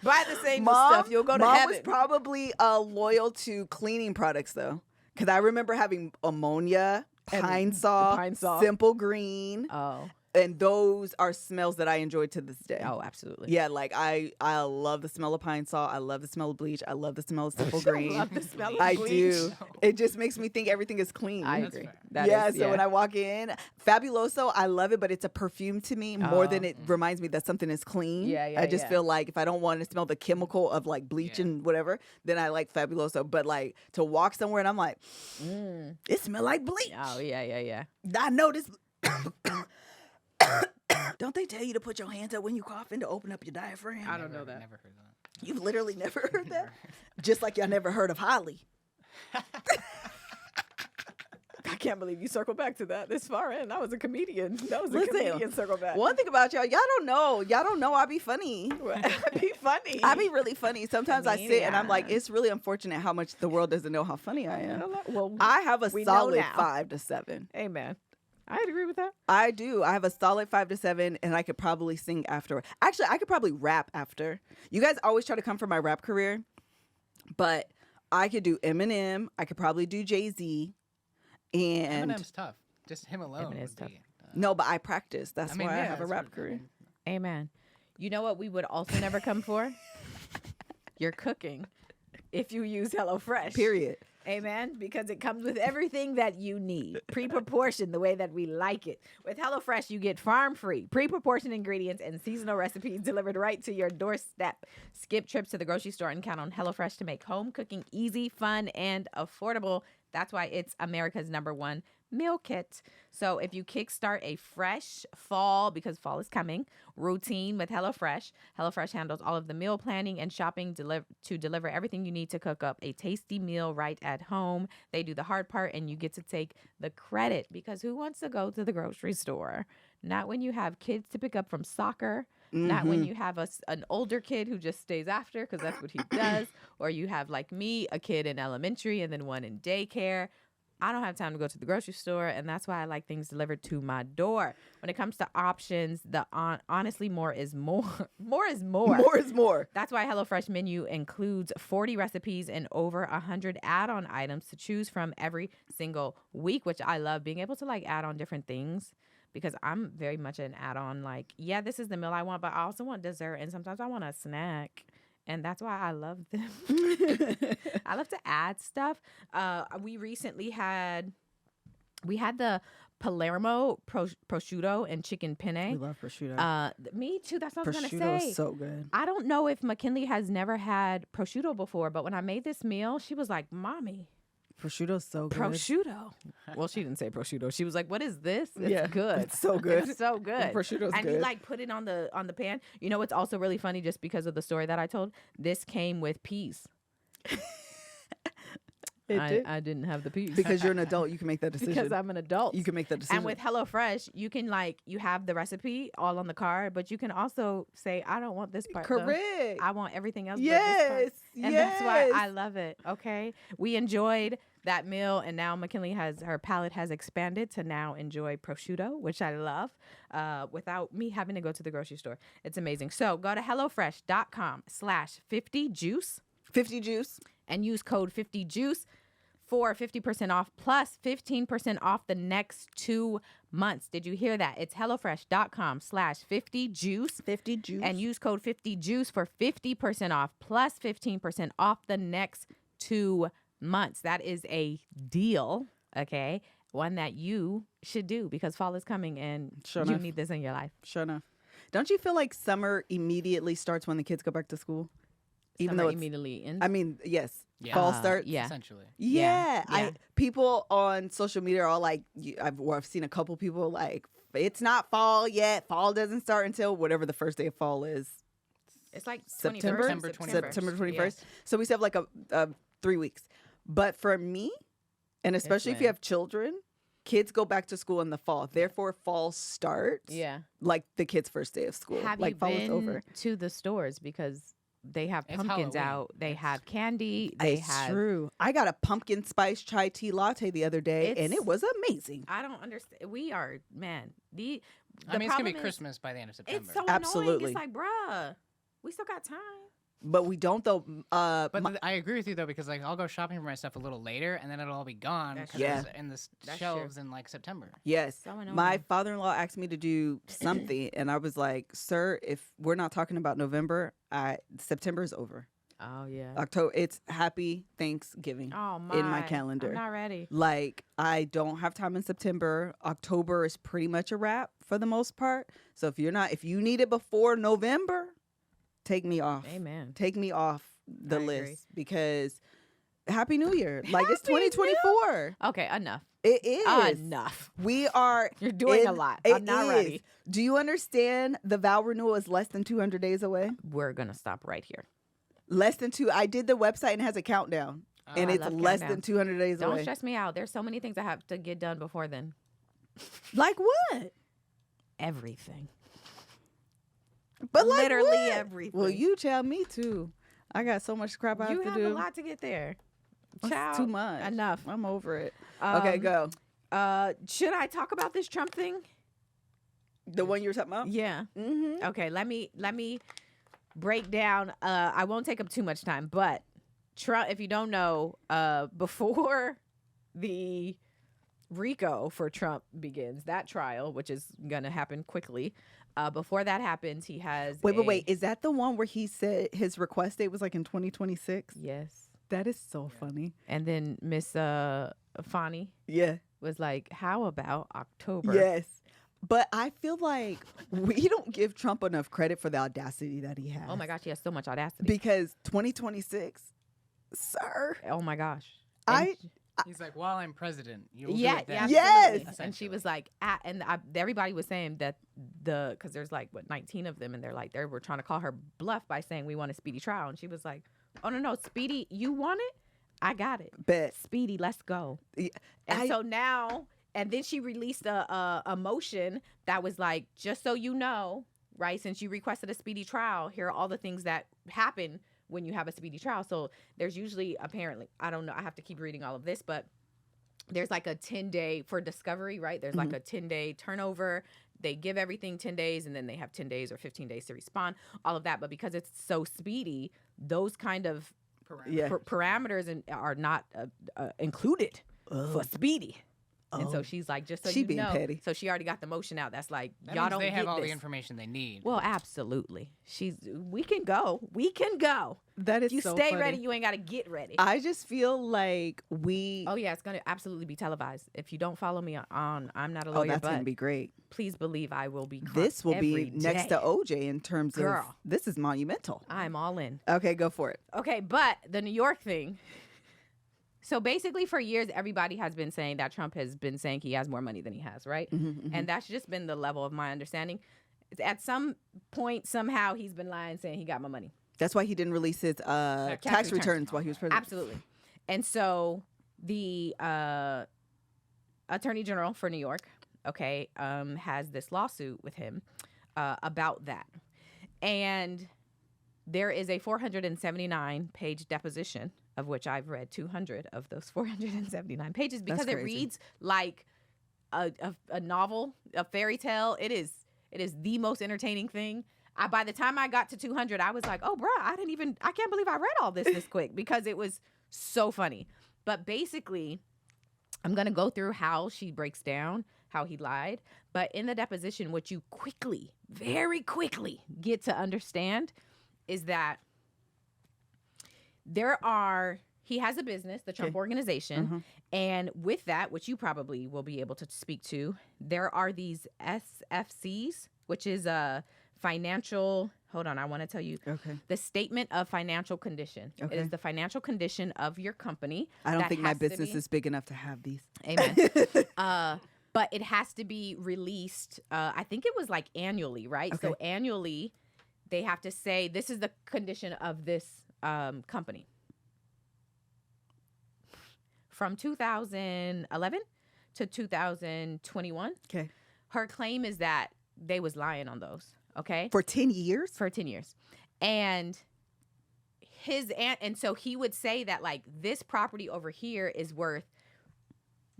Buy this angel stuff, you'll go to Mom heaven. was probably loyal to cleaning products though, because I remember having ammonia, And Pine Sol, Pine Sol. Simple Green, Oh. and those are smells that I enjoy to this day. Oh, absolutely. Yeah, like I love the smell of Pine Sol. I love the smell of bleach. I love the smell of Simple Green. Love the smell of I bleach. do. It just makes me think everything is clean. I That's agree. fair. That Yeah, is- so when I walk in, Fabuloso, I love it, but it's a perfume to me more than it reminds me that something is clean. Yeah, yeah, I just yeah. feel like if I don't want to smell the chemical of like bleach Yeah. and whatever, then I like Fabuloso. But like to walk somewhere and I'm like, it smell like bleach. Oh, yeah. I know this. Don't they tell you to put your hands up when you cough and to open up your diaphragm? I don't know that. Never heard that. You've literally never heard that? Just like y'all never heard of Holly. I can't believe you circled back to that this far in. I was a comedian. That was a Listen, comedian circle back. One thing about y'all don't know. Y'all don't know I be funny. That'd be funny. I be really funny. Sometimes I sit and I'm like, Comedian. it's really unfortunate how much the world doesn't know how funny I am. Well, I have a we know solid now. 5 to 7. Amen. I'd agree with that. I do. I have a solid 5 to 7, and I could probably sing after. Actually, I could probably rap after. You guys always try to come for my rap career, but I could do Eminem. I could probably do Jay-Z, and Eminem's tough. Just him alone Eminem is would be. no, but I practice. That's I mean, why I yeah, have a that's rap what- career. Amen. You know what we would also never come for? Your cooking. If you use HelloFresh. Period. Amen. Because it comes with everything that you need, pre-proportioned the way that we like it. With HelloFresh, you get farm-free, pre-proportioned ingredients and seasonal recipes delivered right to your doorstep. Skip trips to the grocery store and count on HelloFresh to make home cooking easy, fun, and affordable. That's why it's America's #1 meal kit. So if you kickstart a fresh fall, because fall is coming, routine with HelloFresh, HelloFresh handles all of the meal planning and shopping to deliver everything you need to cook up a tasty meal right at home. They do the hard part and you get to take the credit, because who wants to go to the grocery store? Not when you have kids to pick up from soccer. Not when you have an older kid who just stays after because that's what he does. Or you have, like me, a kid in elementary and then one in daycare. I don't have time to go to the grocery store, and that's why I like things delivered to my door. When it comes to options, honestly, more is more. More is more. More is more. That's why HelloFresh menu includes 40 recipes and over 100 add-on items to choose from every single week, which I love, being able to like add on different things. Because I'm very much an add-on, like, yeah, this is the meal I want, but I also want dessert, and sometimes I want a snack. And that's why I love them. I love to add stuff. We recently had the Palermo prosciutto and chicken We penne. love prosciutto. Me too. That's what I was Prosciutto gonna say. is so good. I don't know if McKinley has never had prosciutto before, but when I made this meal, she was like, "Mommy, Prosciutto is so good. prosciutto." Well, she didn't say prosciutto. She was like, "What is this? It's Yeah, good. it's so good. It's so good. Prosciutto's and you good. like put it on the pan. You know what's also really funny, just because of the story that I told? This came with peas. I didn't have the peas Because you're an adult, you can make that decision. because I'm an adult. You can make that decision. And with HelloFresh, you can you have the recipe all on the card, but you can also say, I don't want this part. though. Correct. I want everything else. but Yes. this part. And that's why yes. I love it. Okay. We enjoyed that meal, and now McKinley her palate has expanded to now enjoy prosciutto, which I love, without me having to go to the grocery store. It's amazing. So go to HelloFresh.com/50juice 50 juice. and use code 50juice for 50% off plus 15% off the next 2 months. Did you hear that? It's HelloFresh.com/50juice 50 juice. and use code 50juice for 50% off plus 15% off the next 2 months. That is a deal, okay? One that you should do because fall is coming and Sure you enough. need this in your life. Sure enough. Don't you feel like summer immediately starts when the kids go back to school? Even Summer though it's, immediately ends. I mean, yes, Yeah. fall starts. yeah. Essentially. Yeah, Yeah. People on social media are all like, I've seen a couple people like, it's not fall yet. Fall doesn't start until whatever the first day of fall is. It's like September? 21st, September 21st. Yeah. So we still have like a 3 weeks. But for me, and especially if you when. have children, kids go back to school in the fall. Therefore, fall starts. Yeah. Like the kids' first day of school. Have like you fall is been over. to the stores because they have It's pumpkins Halloween. out. They It's- have candy. They It's have. true. I got a pumpkin spice chai tea latte the other day, and It's- it was amazing. I don't understand. We are man. The I mean, it's gonna be problem is, Christmas by the end of September. It's so Absolutely. annoying. It's like, bruh, we still got time. But we don't though. But My- I agree with you though, because like I'll go shopping for my stuff a little later, and then it'll all be gone That's 'cause true. it's in the That's shelves in like September. yes. So annoying. My father-in-law asked me to do something, and I was like, "Sir, if we're not talking about November, September is over. Oh yeah. October, it's Happy Thanksgiving Oh my. in my calendar. I'm not ready. Like, I don't have time in September. October is pretty much a wrap for the most part. So if you need it before November, take me off. Amen. Take me off the I agree. list because Happy New Year. Like, it's Happy New- 2024. Okay, enough. It is. Enough. We are. You're doing a in- lot. it I'm not is. ready. Do you understand the vow renewal is less than 200 days away? We're gonna stop right here. Less than two. I did the website and it has a countdown. And I it's love less than countdowns. 200 days Don't away. stress me out. There's so many things I have to get done before then. Like what? Everything. But like Literally what? everything. Well, you tell me too. I got so much crap I You have have to a do. lot to get there. It's Child, too much. Enough. I'm over it. Okay, Um, go. Should I talk about this Trump thing? The one you were talking about? Yeah. Mm-hmm. Okay. Let me break down. I won't take up too much time, but Trump. If you don't know, before the RICO for Trump begins, that trial, which is gonna happen quickly. Before that happens, he has Wait. Is that the one where he said his request date was like in 2026? Yes. That is so funny. And then Miss Fani Yeah. was like, "How about October?" Yes. But I feel like we don't give Trump enough credit for the audacity that he has. Oh my gosh, he has so much audacity. Because 2026, sir. Oh my gosh. I He's like, while I'm president, you will Yeah, do it yeah, then. Yes! absolutely. And she was like, everybody was saying that because there's like 19 of them, and they were trying to call her bluff by saying we want a speedy trial, and she was like, "Oh no, Speedy, you want it? I got it. bet. Speedy, let's go." Yeah, And so now, and then she released a motion that was like, just so you know, right? Since you requested a speedy trial, here are all the things that happen when you have a speedy trial. So there's usually, apparently, I don't know, I have to keep reading all of this, but there's like a 10-day for discovery, right? There's like a 10-day turnover. They give everything 10 days, and then they have 10 days or 15 days to respond, all of that. But because it's so speedy, those kind of Yeah. parameters are not included for speedy. And so she's like, just so She you being know. petty. So she already got the motion out. That's like, That y'all means don't they have get all this. the information they need. Well, absolutely. We can go. We can go. That is If you so stay funny. ready, you ain't got to get ready. I just feel like we. Oh, yeah, it's going to absolutely be televised. If you don't follow me on I'm Not a Oh, Lawyer, that's but gonna be great. please believe I will be crunk This will be every next day. to OJ in terms of. Girl. This is monumental. I'm all in. Okay, go for it. Okay, but the New York thing. So basically, for years, everybody has been saying that Trump has been saying he has more money than he has, right? And that's just been the level of my understanding. At some point, somehow, he's been lying, saying he got my money. That's why he didn't release his tax returns. returns while he was president. Absolutely. And so the Attorney General for New York, okay, has this lawsuit with him about that. And there is a 479-page deposition, of which I've read 200 of those 479 pages because it crazy. reads like a novel, a fairy tale. It is the most entertaining thing. By the time I got to 200, I was like, oh, bruh, I can't believe I read all this quick because it was so funny. But basically, I'm going to go through how she breaks down how he lied. But in the deposition, what you quickly, very quickly get to understand is that he has a business, the Trump Organization, and with that, which you probably will be able to speak to, there are these SFCs, which is a financial, hold on, I want to tell you, the Statement of Financial Condition. It is the financial condition of your company. I don't that think my has to business be- is big enough to have these. Amen. But it has to be released, I think it was like annually, right? So annually, they have to say, this is the condition of this company. From 2011 to 2021. Okay. Her claim is that they was lying on those. Okay. For 10 years? For 10 years. And and so he would say that like this property over here is worth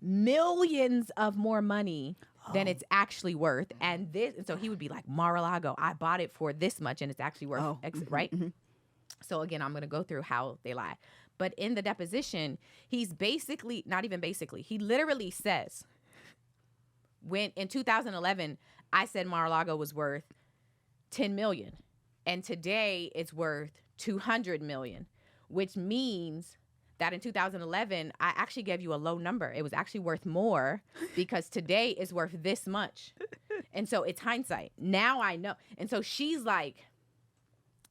millions of more money than it's actually worth. And so he would be like, Mar-a-Lago, I bought it for this much and it's actually worth X, right? Mm-hmm. So again, I'm going to go through how they lie. But in the deposition, he's basically, not even basically, he literally says, when in 2011, I said Mar-a-Lago was worth 10 million. And today it's worth 200 million, which means that in 2011, I actually gave you a low number. It was actually worth more because today is worth this much. And so it's hindsight. Now I know. And so she's like,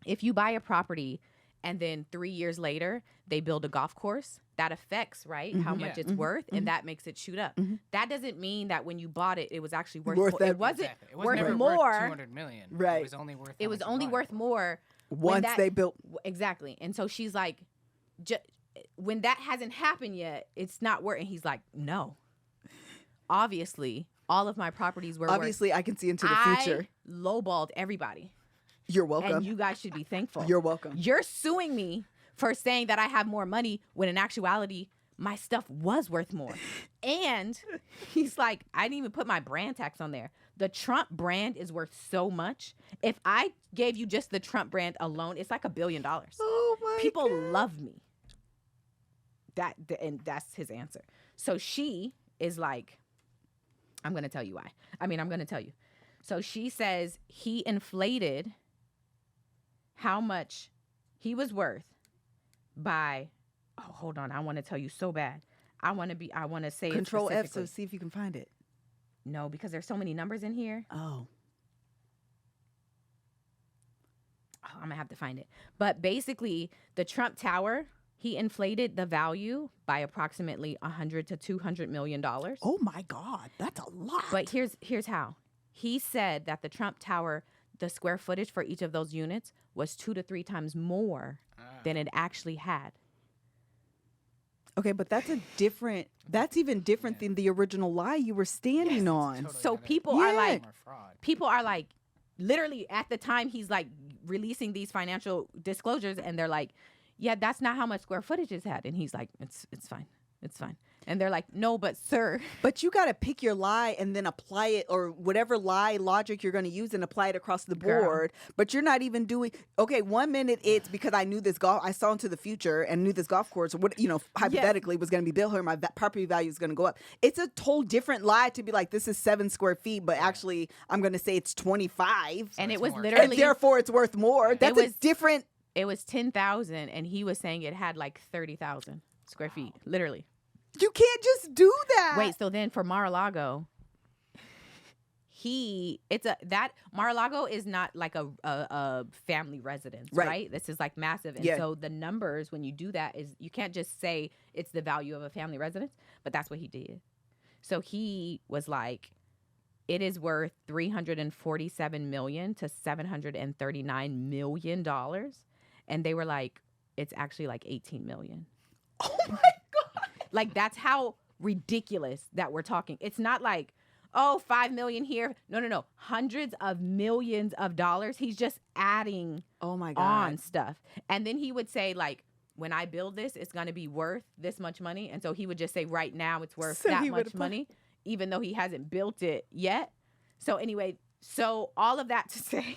if you buy a property and then 3 years later, they build a golf course, that affects, right, how much it's worth, and that makes it shoot up. That doesn't mean that when you bought it, it was actually worth more. It wasn't worth more. Worth 200 million. Right. It was only worth. It was only worth more once they built. Exactly. And so she's like, when that hasn't happened yet, it's not worth. And he's like, no. Obviously, all of my properties were Obviously, I can see into the future. I lowballed everybody. You're welcome. And you guys should be thankful. You're welcome. You're suing me for saying that I have more money when in actuality, my stuff was worth more. And he's like, I didn't even put my brand tax on there. The Trump brand is worth so much. If I gave you just the Trump brand alone, it's like $1 billion. Oh my People God. love me. And that's his answer. So she is like, I'm going to tell you why. I'm going to tell you. So she says he inflated how much he was worth by, oh, hold on. I want to tell you so bad. I want to say Control it F, so specifically. see if you can find it. No, because there's so many numbers in here. Oh. I'm going to have to find it. But basically, the Trump Tower, he inflated the value by approximately $100 to $200 million. Oh my God, that's a lot. But here's how. He said that the Trump Tower, the square footage for each of those units was 2 to 3 times more than it actually had. Okay, but that's even different than the original lie you were standing on. Totally So different. people are like, literally at the time he's like releasing these financial disclosures and they're like, yeah, that's not how much square footage it's had. And he's like, it's fine. It's fine. And they're like, no, but sir. But you got to pick your lie and then apply it, or whatever lie logic you're going to use, and apply it across the board. But you're not even doing, okay, 1 minute it's because I saw into the future and knew this golf course, or what, hypothetically was going to be built here, my property value is going to go up. It's a whole different lie to be like, this is 7 square feet, but actually I'm going to say it's 25. And it was more. literally. And therefore it's worth more. That's a different. It was 10,000 and he was saying it had like 30,000 square feet, literally. You can't just do that. Wait, so then for Mar-a-Lago, Mar-a-Lago is not like a family residence, right? This is like massive. And so the numbers, when you do that, is you can't just say it's the value of a family residence, but that's what he did. So he was like, it is worth $347 million to $739 million. And they were like, it's actually like 18 million. Oh my God. Like, that's how ridiculous that we're talking. It's not like, oh, 5 million here. No. Hundreds of millions of dollars. He's just adding on stuff. And then he would say, like, when I build this, it's going to be worth this much money. And so he would just say, right now it's worth that much money, even though he hasn't built it yet. So anyway, all of that to say,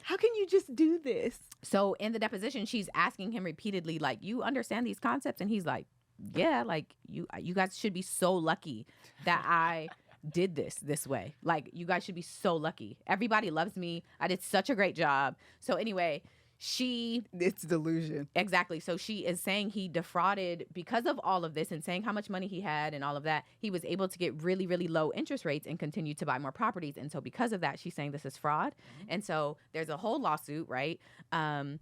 how can you just do this? So in the deposition, she's asking him repeatedly, like, you understand these concepts? And he's like, yeah, like, you guys should be so lucky that I did this way. Like, you guys should be so lucky. Everybody loves me. I did such a great job. So anyway, it's delusion. Exactly. So she is saying he defrauded because of all of this and saying how much money he had and all of that. He was able to get really, really low interest rates and continue to buy more properties. And so because of that, she's saying this is fraud. Mm-hmm. And so there's a whole lawsuit, right? And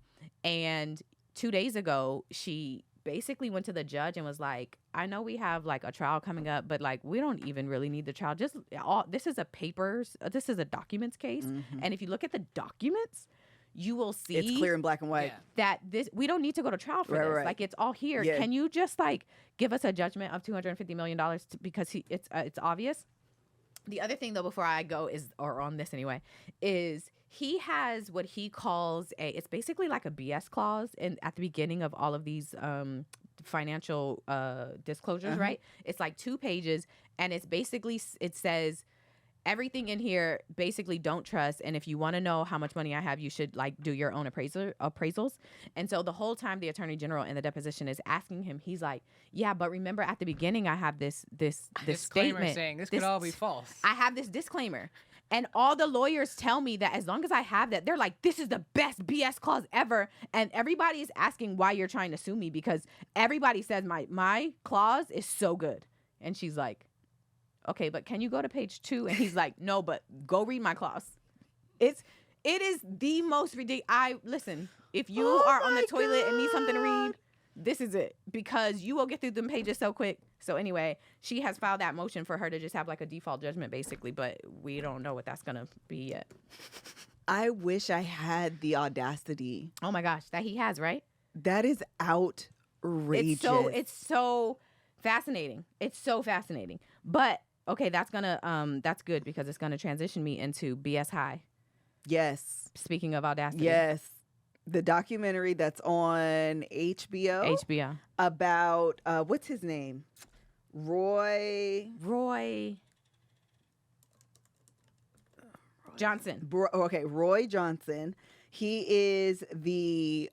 2 days ago, she basically went to the judge and was like, I know we have like a trial coming up, but like, we don't even really need the trial. This is a documents case. Mm-hmm. And if you look at the documents, you will see It's clear in black and white. Yeah. that this we don't need to go to trial for Right, this. right. Like it's all here. Yeah. Can you just like give us a judgment of $250 million because it's obvious? The other thing though, before I go or on this anyway, is he has what he calls it's basically like a BS clause at the beginning of all of these financial disclosures, right? It's like 2 pages, and it's basically, it says everything in here basically don't trust, and if you want to know how much money I have, you should like do your own appraisals. And so the whole time the attorney general in the deposition is asking him, he's like, yeah, but remember at the beginning I have this Disclaimer statement saying this could all be false. I have this disclaimer. And all the lawyers tell me that as long as I have that, they're like, this is the best BS clause ever. And everybody is asking why you're trying to sue me, because everybody says my clause is so good. And she's like, okay, but can you go to page 2? And he's like, no, but go read my clause. It is the most ridiculous. Listen, if you are on the toilet and need something to read, this is it, because you will get through them pages so quick. So anyway, she has filed that motion for her to just have like a default judgment basically, but we don't know what that's going to be yet. I wish I had the audacity. Oh my gosh, that he has, right? That is outrageous. It's so fascinating. It's so fascinating. But okay, that's good because it's going to transition me into BS High. Yes. Speaking of audacity. Yes. The documentary that's on HBO. About what's his name? Roy Johnson. Roy Johnson. He is the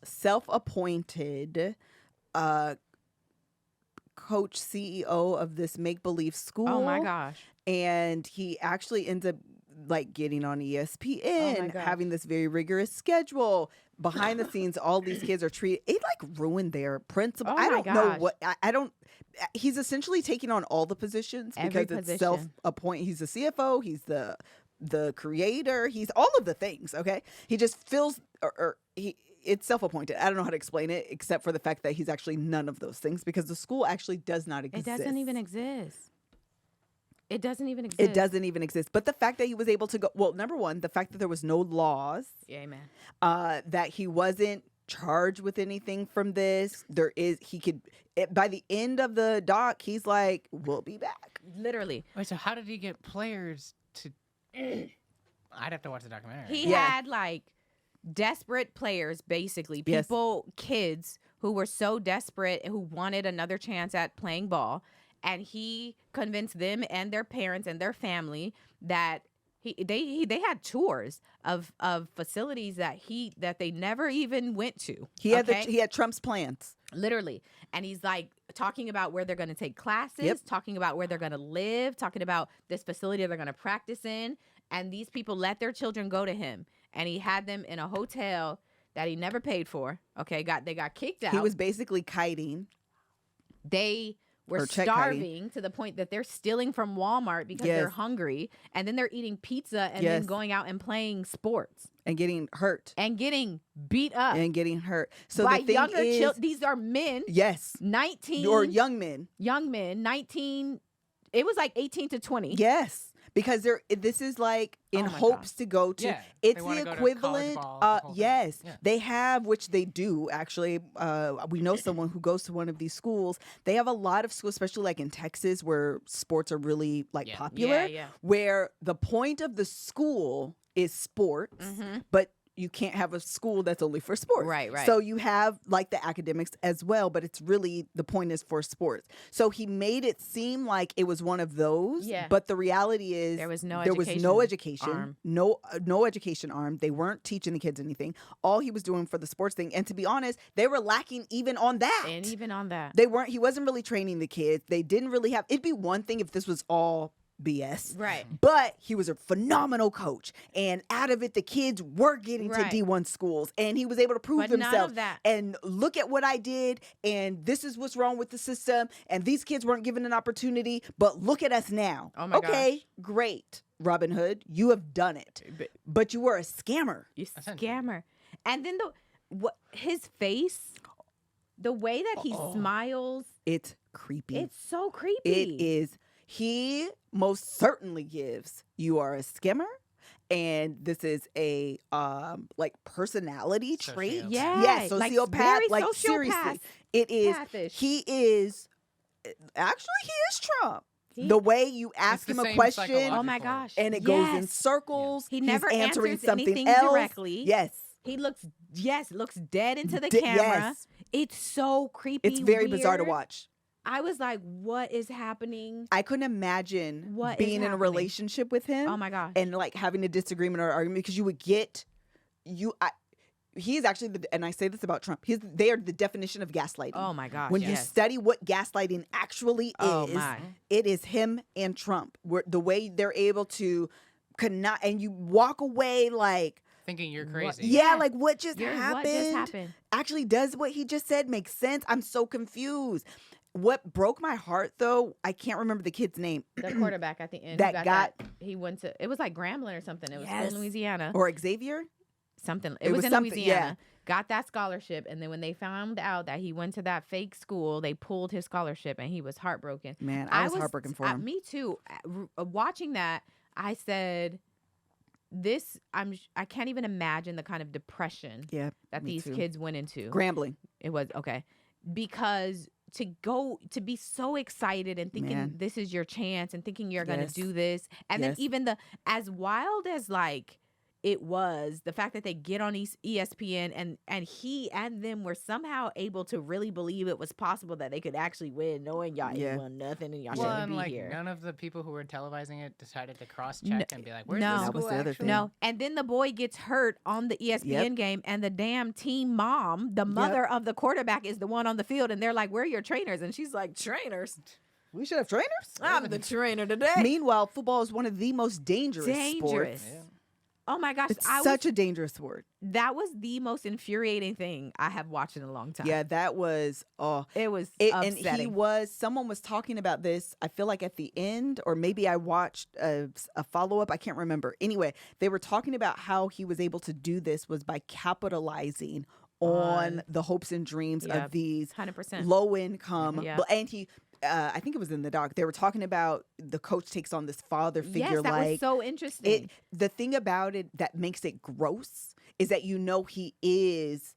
self-appointed coach CEO of this make-believe school. Oh my gosh. And he actually ends up like getting on ESPN, having this very rigorous schedule. Behind the scenes, all these kids are treated. It like ruined their principal. Oh I my don't know gosh. what. I don't. He's essentially taking on all the positions Every because it's position. self-appointed. He's the CFO. He's the creator. He's all of the things. Okay. He just feels it's self-appointed. I don't know how to explain it except for the fact that he's actually none of those things because the school actually does not exist. It doesn't even exist. It doesn't even exist. It doesn't even exist. But the fact that he was able to go, well, number one, the fact that there was no laws. Yeah, amen. That he wasn't charged with anything from this. By the end of the doc, he's like, we'll be back. Literally. Wait, so how did he get players to... I'd have to watch the documentary. He had like desperate players, basically. People, kids who were so desperate, who wanted another chance at playing ball. And he convinced them and their parents and their family that they had tours of facilities that they never even went to. He had Trump's plans. Literally. And he's like talking about where they're going to take classes, talking about where they're going to live, talking about this facility they're going to practice in. And these people let their children go to him. And he had them in a hotel that he never paid for. Okay, they got kicked out. He was basically kiting. They were starving to the point that they're stealing from Walmart because they're hungry, and then they're eating pizza and then going out and playing sports and getting hurt and getting beat up and getting hurt. So by the thing younger is, these are men. Yes, 19 or young men. 19. It was like 18 to 20. Yes. Because this is like in hopes to go to. Yeah, it's the equivalent. Yes, they have, which they do actually. We know someone who goes to one of these schools. They have a lot of schools, especially like in Texas, where sports are really like popular. Where the point of the school is sports, but you can't have a school that's only for sports. Right. So you have like the academics as well, but it's really the point is for sports. So he made it seem like it was one of those, but the reality is there was no education arm. No education arm. They weren't teaching the kids anything. All he was doing for the sports thing, and to be honest, they were lacking even on that. And even on that. He wasn't really training the kids. They didn't really have, it'd be one thing if this was all BS. Right. But he was a phenomenal coach. And out of it, the kids were getting to D1 schools. And he was able to prove himself. None of that. And look at what I did. And this is what's wrong with the system. And these kids weren't given an opportunity. But look at us now. Oh my gosh. Great, Robin Hood. You have done it. But you were a scammer. You scammer. And then his face, the way that he smiles. It's creepy. It's so creepy. It is. He most certainly gives, you are a scammer, and this is a like personality trait. Sociopath. Yeah, sociopath. like, very Like sociopath. seriously, it is. Pathish. He is. Actually, he is Trump. He- The way you ask the him a same question, psychological Oh my gosh. and it goes in Yes. circles. He He's never answering answers something anything else. directly. Yes. He looks dead into the D- camera. yes. It's so creepy. It's very bizarre to weird. watch. I was like, what is happening? I couldn't imagine What is being in a happening? relationship with him. Oh my gosh. And like having a disagreement or argument because you would get he is actually and I say this about Trump. They are the definition of gaslighting. Oh my gosh. When you yes. study what gaslighting actually Oh is, my. it is him and Trump. The way they're able to cannot, and you walk away like, Thinking you're crazy. yeah, Yeah. like what just You're- happened? What just happened? Actually, does what he just said make sense? I'm so confused. What broke my heart though, I can't remember the kid's name. The quarterback at the end. That who got- he went to, it was like Grambling or something. It was Yes. in Louisiana. Or Xavier. Something. It It was was in something, Louisiana. Got that scholarship. And then when they found out that he went to that fake school, they pulled his scholarship and he was heartbroken. Man, I was heartbroken for him. Me too. Watching that, I said, I can't even imagine the kind of depression Yeah, that me these too. kids went into. Grambling. It was okay. Because to be so excited and thinking Man. this is your chance and thinking you're going to Yes. do this. And Yes. then even as wild as like it was, the fact that they get on ESPN and he and them were somehow able to really believe it was possible that they could actually win, knowing y'all Yeah. ain't won nothing and y'all Well, shouldn't and be like here. none of the people who were televising it decided to cross-check and be like, "Where's no. this That was school the other actually?" thing. No, and then the boy gets hurt on the ESPN game, and the damn team mom, the mother of the quarterback, is the one on the field, and they're like, "Where are your trainers?" And she's like, "Trainers? We should have trainers. I'm the trainer today." Meanwhile, football is one of the most dangerous Dangerous. sports. Yeah. Oh my gosh, It's such a dangerous sport. that was the most infuriating thing I have watched in a long time. Yeah, that was it was and upsetting. someone was talking about this, I feel like at the end, or maybe I watched a follow-up, I can't remember. Anyway, they were talking about how he was able to do this was by capitalizing on the hopes and dreams Yep. of these 100%. low income. Yeah. And he, I think it was in the doc, they were talking about the coach takes on this father figure. Yes, that like was so interesting. the thing about it that makes it gross is that he is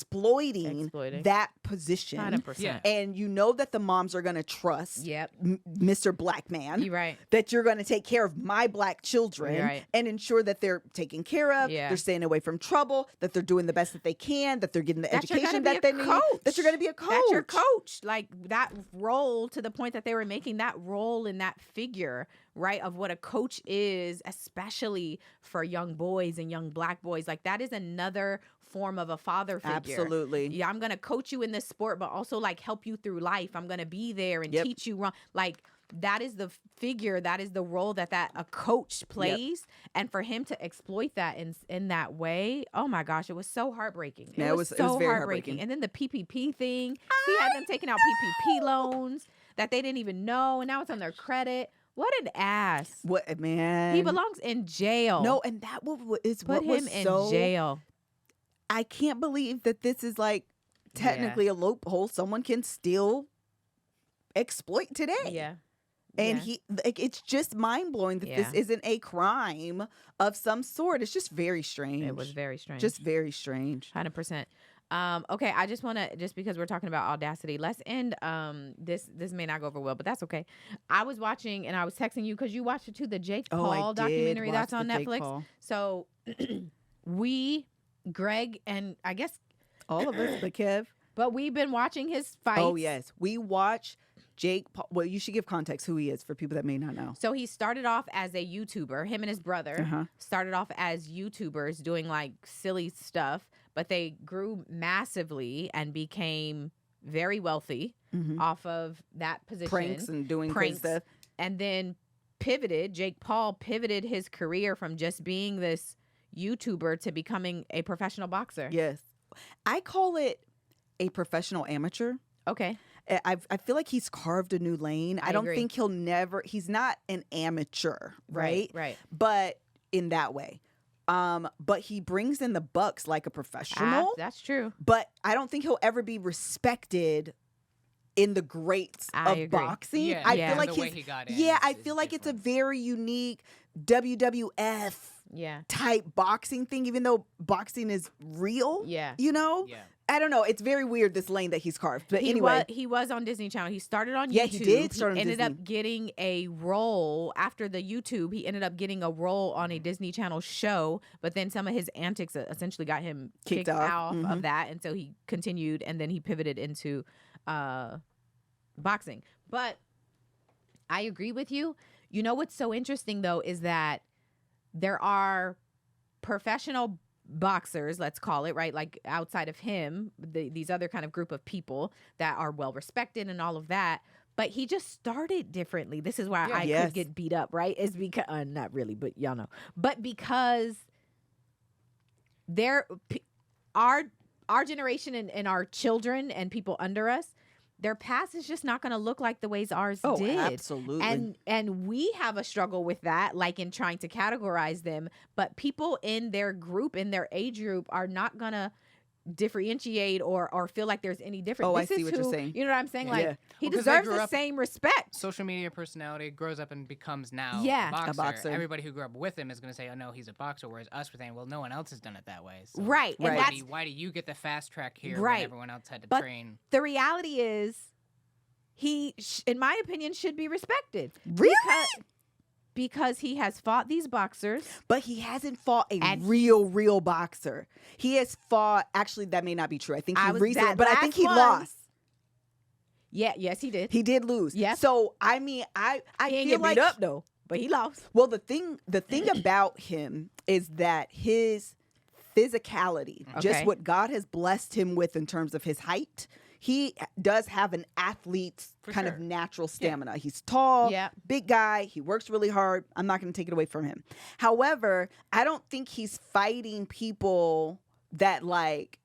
exploiting that position. 100%. Yeah. And that the moms are going to trust Yep. Mr. Black Man. You're right. That you're going to take care of my black children You're right. and ensure that they're taken care of, Yeah. they're staying away from trouble, that they're doing the best that they can, that they're getting the That you're education gonna that be they a need, coach. that you're going to be a coach. That's your coach. Like that role, to the point that they were making that role in that figure, right, of what a coach is, especially for young boys and young black boys. Like that is another form of a father figure. Absolutely. Yeah, I'm going to coach you in this sport, but also like help you through life. I'm going to be there and Yep. teach you wrong. Like that is the figure, that is the role that a coach plays. And for him to exploit that in that way, oh my gosh, it was so heartbreaking. Yeah, it was so very heartbreaking. And then the PPP thing, he had them taking out PPP loans that they didn't even know, and now it's on their credit. What an ass. What, man? He belongs in jail. No, and that is Put what was him in so jail. I can't believe that this is like technically a loophole someone can still exploit today. Yeah. And Yeah. it's just mind blowing that this Yeah. isn't a crime of some sort. It's just very strange. It was very strange. Just very strange. 100%. Okay, I just want to, just because we're talking about audacity, let's end. This may not go over well, but that's okay. I was watching and I was texting you because you watched it too, the Jake Paul documentary that's on Netflix. So Greg, and I guess all of us, but Kev. But we've been watching his fights. Oh yes, we watch Jake Paul. Well, you should give context who he is for people that may not know. So he started off as a YouTuber. Him and his brother started off as YouTubers doing like silly stuff, but they grew massively and became very wealthy off of that position. Pranks and doing crazy stuff. And then Jake Paul pivoted his career from just being this YouTuber to becoming a professional boxer. Yes. I call it a professional amateur. Okay. I feel like he's carved a new lane. I don't agree. think he's not an amateur, right? Right. But in that way. But he brings in the bucks like a professional. That's true. But I don't think he'll ever be respected in the greats I of agree. boxing. Yeah, I yeah. feel like the way he got in I is feel like it's a different. very unique WWF Yeah. type boxing thing, even though boxing is real. Yeah. You know? Yeah. I don't know. It's very weird, this lane that he's carved. But He anyway. he was on Disney Channel. He started on Yeah, YouTube. he did start on ended Disney. up getting a role after the YouTube. He ended up getting a role on a Disney Channel show, but then some of his antics essentially got him Kicked kicked off. off Mhm. of that, and so he continued, and then he pivoted into boxing. But I agree with you. You know what's so interesting though is that there are professional boxers, let's call it, right? Like outside of him, these other kind of group of people that are well respected and all of that. But he just started differently. This is why Yeah. I Yes. could get beat up, right? Is because not really, but y'all know. But because our generation and our children and people under us, their past is just not going to look like the ways ours Oh, did. absolutely. And we have a struggle with that, like in trying to categorize them. But people in their group, in their age group, are not gonna differentiate or feel like there's any difference. Oh, I This see is what you're who- saying. You know what I'm saying? Yeah. Like Yeah. he Well, 'cause they deserves grew the up- same respect. Social media personality grows up and becomes now Yeah. a boxer. boxer. Everybody who grew up with him is going to say, oh, no, he's a boxer, whereas us were saying, well, no one else has done it that way. So Right. And Right. that's Why do you get the fast track here Right. when everyone else had to But train? the reality is he, in my opinion, should be respected. Really? Because he has fought these boxers. But he hasn't fought a And real boxer. He has fought. Actually, that may not be true. I think he recently, that but I think last he one- lost. Yeah, yes, he did. He did lose. Yes. So I mean, I He ain't feel get like beat up though, but he lost. Well, the thing about him is that his physicality, just Okay. what God has blessed him with in terms of his height, he does have an athlete's For kind of sure. natural stamina. He's tall, Yeah. big guy. He works really hard. I'm not going to take it away from him. However, I don't think he's fighting people that like.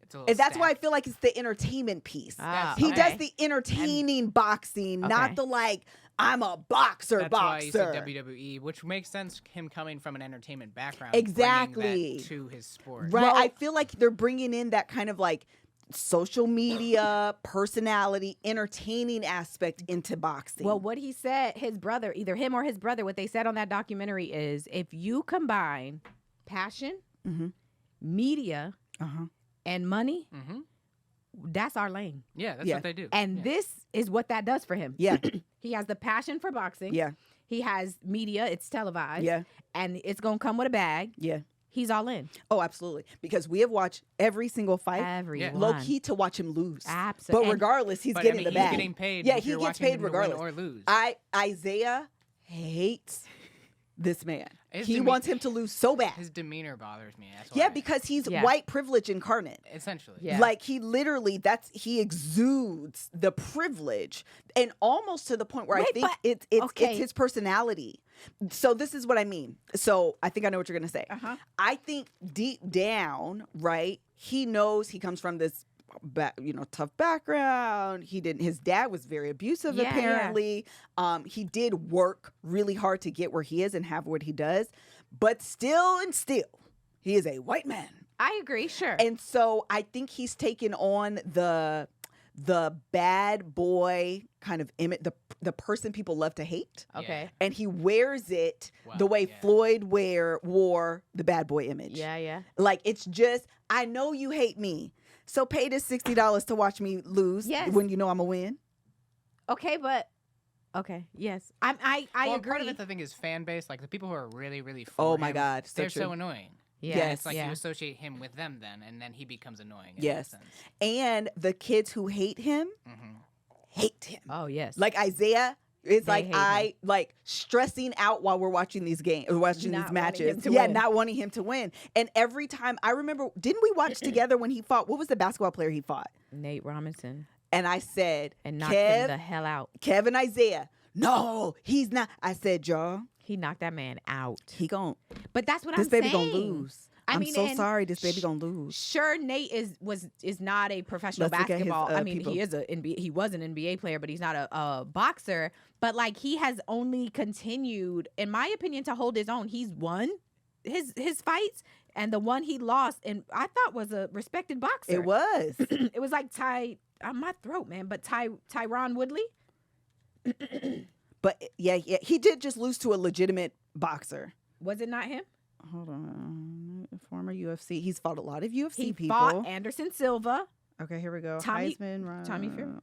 It's a little And that's why I stacked. feel like it's the entertainment piece. Ah, He okay. does the entertaining boxing, Okay. not the like, I'm a boxer. That's why you said boxer. WWE, which makes sense. Him coming from an entertainment background, Exactly. bringing that to his sport. Right. Well- I feel like they're bringing in that kind of like social media, personality, entertaining aspect into boxing. Well, what he said, his brother, either him or his brother, what they said on that documentary is if you combine passion, Mhm. media, Uh-huh. and money, Mm-hmm. that's our lane. Yeah, that's Yeah. what they do. And Yeah. this is what that does for him. Yeah. He has the passion for boxing. Yeah. He has media, it's televised. Yeah. And it's going to come with a bag. Yeah. He's all in. Oh, absolutely. Because we have watched every single fight. Everyone. Low key to watch him lose. Absolutely. But regardless, he's But, getting I mean, the he's bag. getting paid. Yeah, if he you're gets watching paid him to win regardless. or lose. Isaiah hates this man. His He deme- wants him to lose so bad. His demeanor bothers me. That's Yeah, why. because he's Yeah. white privilege incarnate. essentially. Yeah. Like he literally, he exudes the privilege, and almost to the point where I Wait, think but- it's okay. his personality. So this is what I mean. So I think I know what you're gonna say. Uh-huh. I think deep down, right, he knows he comes from this tough background. His dad was very abusive, Yeah, yeah. apparently. He did work really hard to get where he is and have what he does, but still, he is a white man. I agree, sure. And so I think he's taken on the bad boy kind of image, the person people love to hate. okay. And he wears it Wow, the way yeah. Floyd wore the bad boy image. Yeah, yeah. Like it's just, I know you hate me, so pay this $60 to watch me lose Yes. when you know I'm gonna win. Okay, but okay, yes. I Well, agree. part of it, I think, is fan base. Like the people who are really, really for Oh my him, God, so they're true. so annoying. Yeah, Yes. It's like yeah. you associate him with them then, and then he becomes annoying. in Yes. that sense. And the kids who hate him Mhm. hate him. Oh, yes. Like Isaiah is They like hate like stressing out while we're watching these games or watching Not these wanting him matches. to Yeah, win. not wanting him to win. And every time I remember, didn't we watch together when he fought? What was the basketball player he fought? Nate Robinson And I said, and knocked him the Kev, hell out. Kevin Isaiah. No, he's not. I said, y'all, He knocked that man out. he gon' But that's what this I'm baby saying. gonna lose. I I'm mean, so and sorry. This baby gonna lose. Sure, Nate is not a professional Let's look at his, basketball. I mean, people. he was an NBA player, but he's not a boxer. But like he has only continued, in my opinion, to hold his own. He's won his fights, and the one he lost, and I thought was a respected boxer. It was. It was like my throat, man. But Tyron Woodley. But yeah, he did just lose to a legitimate boxer. Was it not him? Hold on, former UFC. He's fought a lot of UFC He people. fought Anderson Silva. Okay, here we go. Tommy Fury.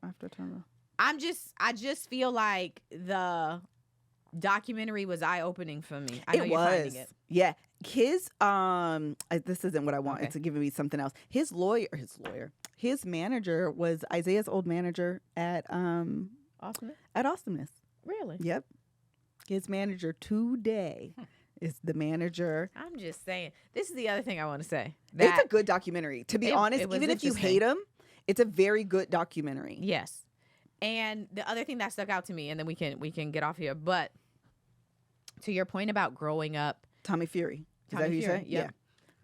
After Tommy. I just feel like the documentary was eye opening for me. I know It you're was. finding it. Yeah. His this isn't what I want. Okay. It's giving me something else. His manager was Isaiah's old manager at Awesomeness. Really? Yep. His manager today is the manager. I'm just saying. This is the other thing I want to say. It's a good documentary. To be honest, it was even if you interesting. hate him, it's a very good documentary. Yes. And the other thing that stuck out to me, and then we can get off here, but to your point about growing up, Tommy Fury. Is Tommy that who you Fury, said? yeah.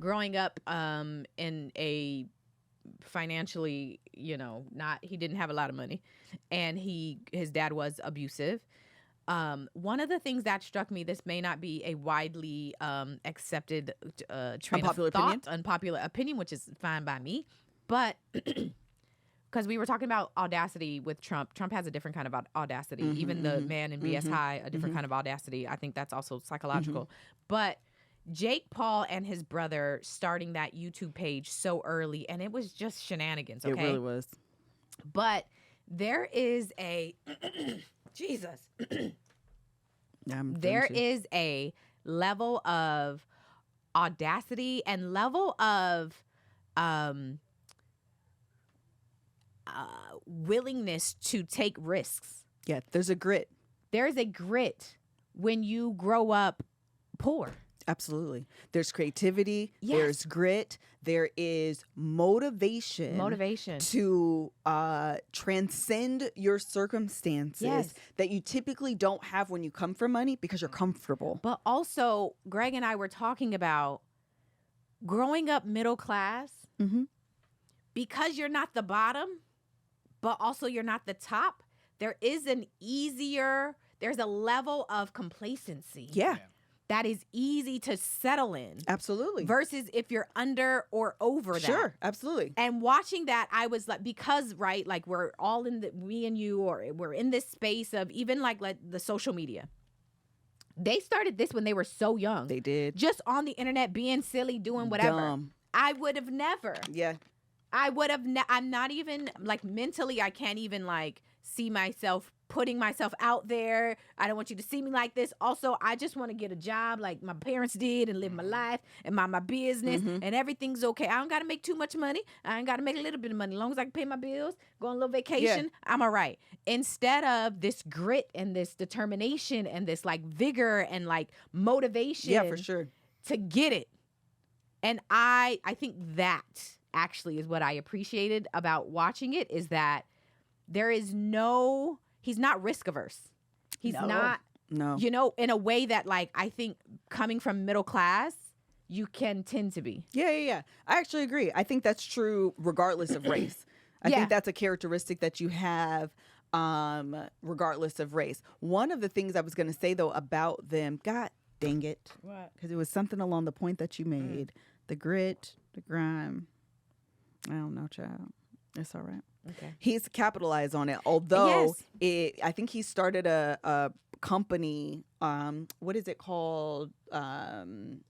Growing up in a financially, he didn't have a lot of money, and his dad was abusive. One of the things that struck me, this may not be a widely accepted train of thought, unpopular opinion, which is fine by me, but because we were talking about audacity with Trump. Trump has a different kind of audacity. Even the man in BS High, a different kind of audacity. I think that's also psychological. But Jake Paul and his brother starting that YouTube page so early, and it was just shenanigans, okay? It really was. But there is a... Jesus. There is a level of audacity and level of willingness to take risks. Yeah, there's a grit. There's a grit when you grow up poor. Absolutely. There's creativity. Yes. There's grit. There is motivation. To transcend your circumstances that you typically don't have when you come from money because you're comfortable. But also, Greg and I were talking about growing up middle class because you're not the bottom, but also you're not the top. There's a level of complacency. Yeah. That is easy to settle in. Absolutely. Versus if you're under or over that. Sure, absolutely. And watching that, I was like, because, right, like we're all me and you, or we're in this space of even like the social media. They started this when they were so young. They did. Just on the internet, being silly, doing whatever. Dumb. I would have never. Yeah. I would have, I'm not even, like mentally, I can't even like see myself putting myself out there. I don't want you to see me like this. Also, I just want to get a job like my parents did and live my life and my business and everything's okay. I don't got to make too much money. I ain't got to make a little bit of money. As long as I can pay my bills, go on a little vacation, I'm all right. Instead of this grit and this determination and this like vigor and like motivation. Yeah, for sure. To get it. And I think that actually is what I appreciated about watching it, is that there is he's not risk averse. He's not, in a way that like, I think coming from middle class, you can tend to be. Yeah. I actually agree. I think that's true regardless of race. I think that's a characteristic that you have regardless of race. One of the things I was going to say though about them, God dang it. What? Because it was something along the point that you made. The grit, the grime. I don't know, child. It's all right. Okay. He's capitalized on it. Although I think he started a company. What is it called? Kind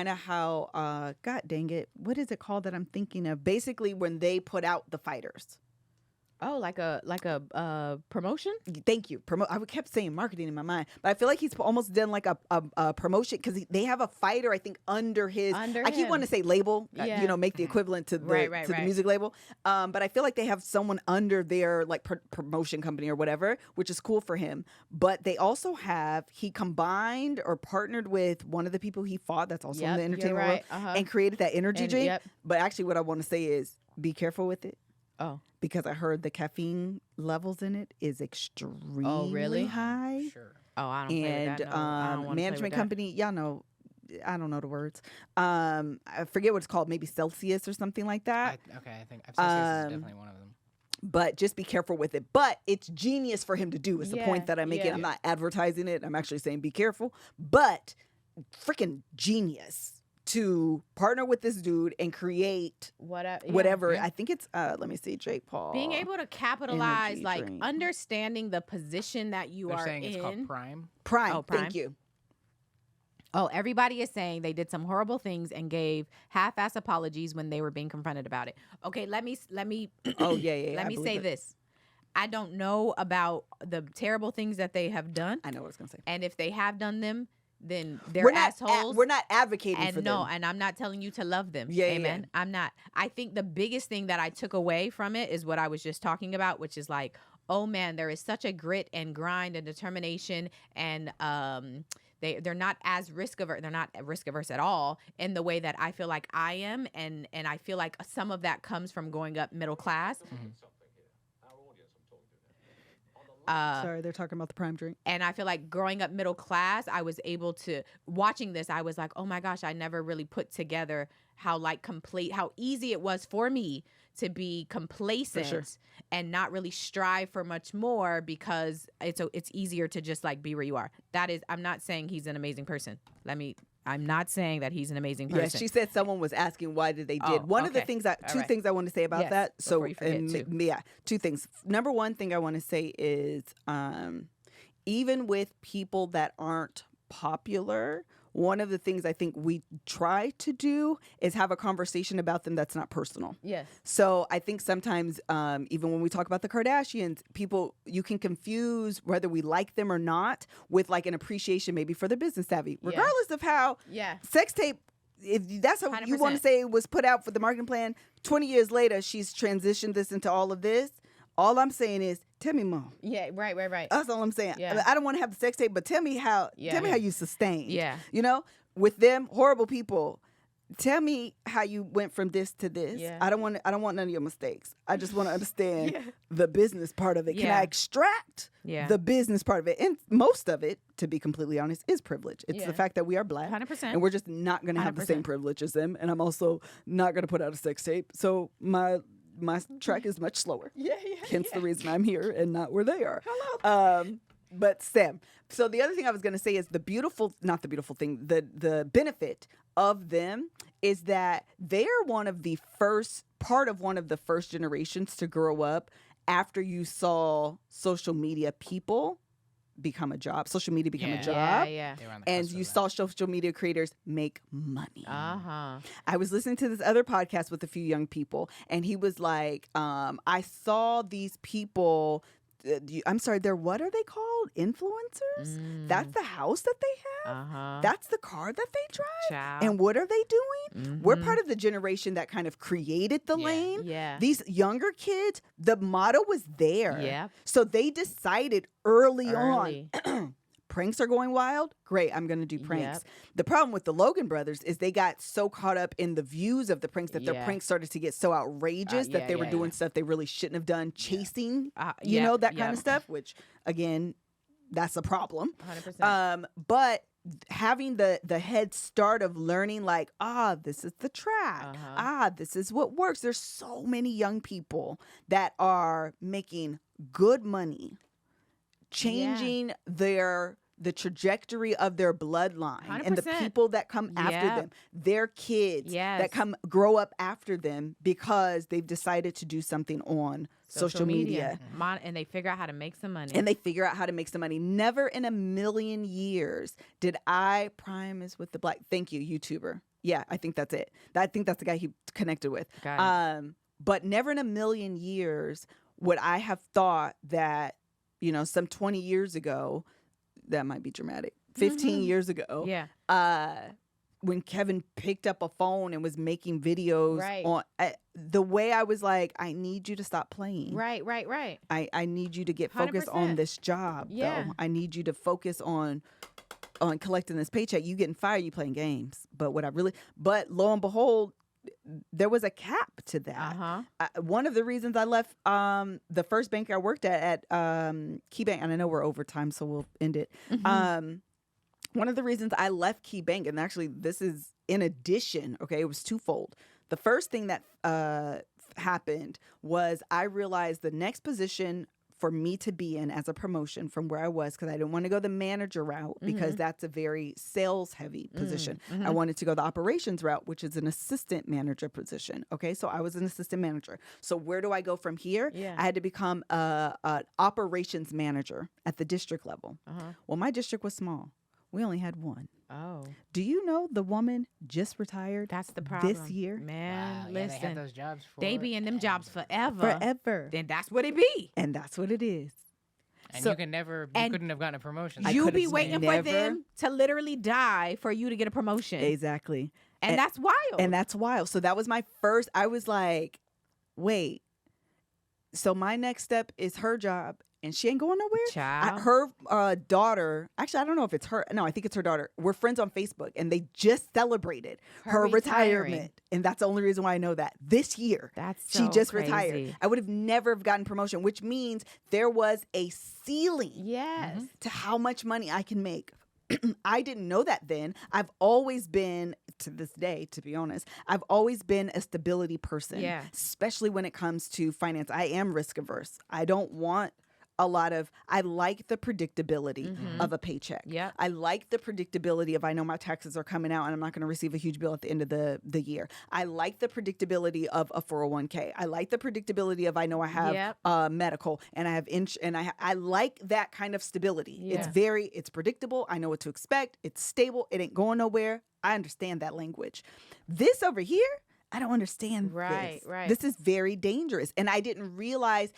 of how God dang it. What is it called that I'm thinking of? Basically, when they put out the fighters. Oh, like a promotion? Thank you. I kept saying marketing in my mind, but I feel like he's almost done like a promotion because they have a fighter, I think, under his. I keep wanting to say label, make the equivalent to the music label. But I feel like they have someone under their like promotion company or whatever, which is cool for him. But they also he combined or partnered with one of the people he fought that's also in the entertainment world and created that energy drink. But actually, what I want to say is be careful with it. Oh. Because I heard the caffeine levels in it is extremely high. Sure. Oh, I don't play with that. No, I don't wanna management play with company, y'all know, I don't know the words. I forget what it's called, maybe Celsius or something like that. I think Celsius is definitely one of them. But just be careful with it. But it's genius for him to do is the point that I'm making. I'm not advertising it. I'm actually saying be careful. But freaking genius to partner with this dude and create whatever. Yeah. I think it's let me see, Jake Paul. Being able to capitalize, Energy like drink. understanding the position that you They're are saying in. it's called Prime. Prime. Oh, Prime. Thank you. Oh, everybody is saying they did some horrible things and gave half-ass apologies when they were being confronted about it. Okay, let me Oh yeah. let I me believe say it. this. I don't know about the terrible things that they have done, I know what I was gonna say. and if they have done them, then they're We're not assholes. we're not advocating and for no, them. and I'm not telling you to love them. Yeah, Amen. yeah. I'm not. I think the biggest thing that I took away from it is what I was just talking about, which is like, oh man, there is such a grit and grind and determination, and they're not as risk averse. They're not risk averse at all in the way that I feel like I am, and I feel like some of that comes from growing up middle class. Sorry, they're talking about the Prime drink. And I feel like growing up middle class, I was able to, watching this, I was like, oh my gosh, I never really put together how easy it was for me to be complacent and not really strive for much more, because it's easier to just like be where you are. I'm not saying he's an amazing person. I'm not saying that he's an amazing person. Yeah, she said someone was asking why did they did. One of the okay. things All two right. things I want to say about Yes, that. So before you forget, too. yeah, two things. Number one thing I want to say is even with people that aren't popular, one of the things I think we try to do is have a conversation about them that's not personal. Yes. So I think sometimes even when we talk about the Kardashians, you can confuse whether we like them or not with like an appreciation maybe for their business savvy, regardless of how sex tape, if that's how you want to 100%. say it was put out for the marketing plan, 20 years later, she's transitioned this into all of this. All I'm saying is, tell me more. Yeah, right. That's all I'm saying. Yeah. I don't want to have the sex tape, but tell me how you sustained. Yeah. You know, with them horrible people, tell me how you went from this to this. Yeah. I don't want none of your mistakes. I just want to understand the business part of it. Can Yeah. I extract the business part of it? And most of it, to be completely honest, is privilege. It's the fact that we are black 100%. and we're just not going to have the same 100%. privilege as them. And I'm also not going to put out a sex tape. So my track is much slower. Hence the reason I'm here and not where they are. Hello. But Sam, so the other thing I was going to say is the benefit of them is that they're one of the first generations to grow up after you saw social media become a job. Social media become a job. Yeah. They were on the And cusp you of that. saw social media creators make money. Uh-huh. I was listening to this other podcast with a few young people, and he was like, I saw these people, what are they called? Influencers? That's the house that they have? Uh-huh. That's the car that they drive? Child. And what are they doing? We're part of the generation that kind of created the lane. Yeah. These younger kids, the motto was there. Yeah. So they decided early on, pranks are going wild. Great, I'm going to do pranks. Yep. The problem with the Logan brothers is they got so caught up in the views of the pranks that their pranks started to get so outrageous that they were doing stuff they really shouldn't have done, chasing, that kind of stuff, which, again, that's a problem. 100%. But having the head start of learning like, this is the track. This is what works. There's so many young people that are making good money, changing the trajectory of their bloodline 100%. and the people that come after them, their kids that grow up after them because they've decided to do something on social media. And they figure out how to make some money. Never in a million years did Prime is with the black. Thank you, YouTuber. Yeah, I think that's it. I think that's the guy he connected with. But never in a million years would I have thought that, some 20 years ago, that might be dramatic, 15 years ago, when Kevin picked up a phone and was making videos on the way I was like, I need you to stop playing. Right. I need you to get focused 100%. on this job, though. I need you to focus on collecting this paycheck. You getting fired, you playing games. But lo and behold, there was a cap to that. One of the reasons I left the first bank I worked at KeyBank, and I know we're over time, so we'll end it. One of the reasons I left KeyBank, and actually this is in addition, okay, it was twofold. The first thing that happened was I realized the next position for me to be in as a promotion from where I was, because I didn't want to go the manager route because that's a very sales heavy position. I wanted to go the operations route, which is an assistant manager position. Okay, so I was an assistant manager. So where do I go from here? Yeah. I had to become an operations manager at the district level. Well, my district was small. We only had one. Oh, Do you know the woman just retired that's the problem. this year? Man, Wow, yeah, listen. they have those jobs for They be in them jobs forever. Forever. Then that's what it be. And that's what it is. And So- you couldn't have gotten a promotion. I You could've be waiting for never- them to literally die for you to get a promotion. Exactly. And that's wild. And that's wild. So that was my first, I was like, wait. So my next step is her job, and she ain't going nowhere. Child. Her daughter, actually, I don't know if it's her. No, I think it's her daughter. We're friends on Facebook, and they just celebrated Her her retiring. retirement. And that's the only reason why I know that. This year, That's she so just crazy. retired. I would have never have gotten promotion, which means there was a ceiling Yes. to how much money I can make. I didn't know that then. I've always been, to this day, to be honest, I've always been a stability person, Yeah. especially when it comes to finance. I am risk averse. I don't want a lot of, I like the predictability of a paycheck. Yep. I like the predictability of, I know my taxes are coming out and I'm not going to receive a huge bill at the end of the year. I like the predictability of a 401k. I like the predictability of, I know I have Yep. medical and I have I like that kind of stability. Yeah. It's predictable. I know what to expect. It's stable. It ain't going nowhere. I understand that language. This over here, I don't understand Right, this. right. This is very dangerous. And I didn't realize,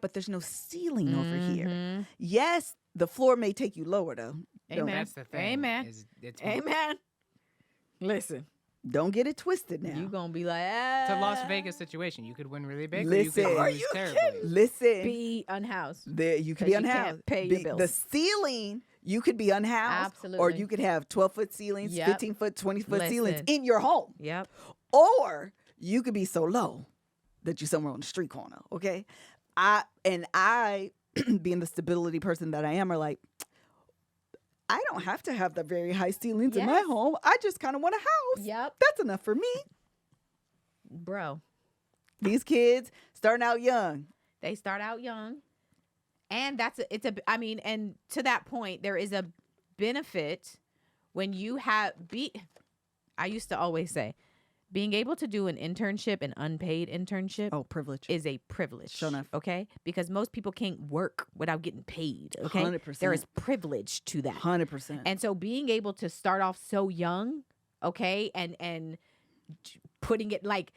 but there's no ceiling over here. Yes, the floor may take you lower though. Amen. That's the thing. Amen. It's Amen. Listen, Don't get it twisted now. you gonna be like, It's a Las Vegas situation. You could win really big, Listen. or you Are could lose terribly. Listen, be unhoused. there you could be 'Cause you unhoused. can't pay your The bills. ceiling, you could be unhoused, or Absolutely. you could have 12-foot ceilings, Yep. 15-foot, 20-foot ceilings Listen. in your home. Yep. Or you could be so low that you're somewhere on the street corner. Okay, I being the stability person that I am, are like, I don't have to have the very high ceilings in my Yes. home. I just kind of want a house. Yep. That's enough for me. Bro, These kids starting out young. they start out young. And and to that point, there is a benefit when you I used to always say, being able to do an internship, an unpaid internship, Oh, privilege. is a privilege. Sure enough. Okay? Because most people can't work without getting paid. Okay? 100%. There is privilege to that. 100%. And so being able to start off so young, okay, and putting it like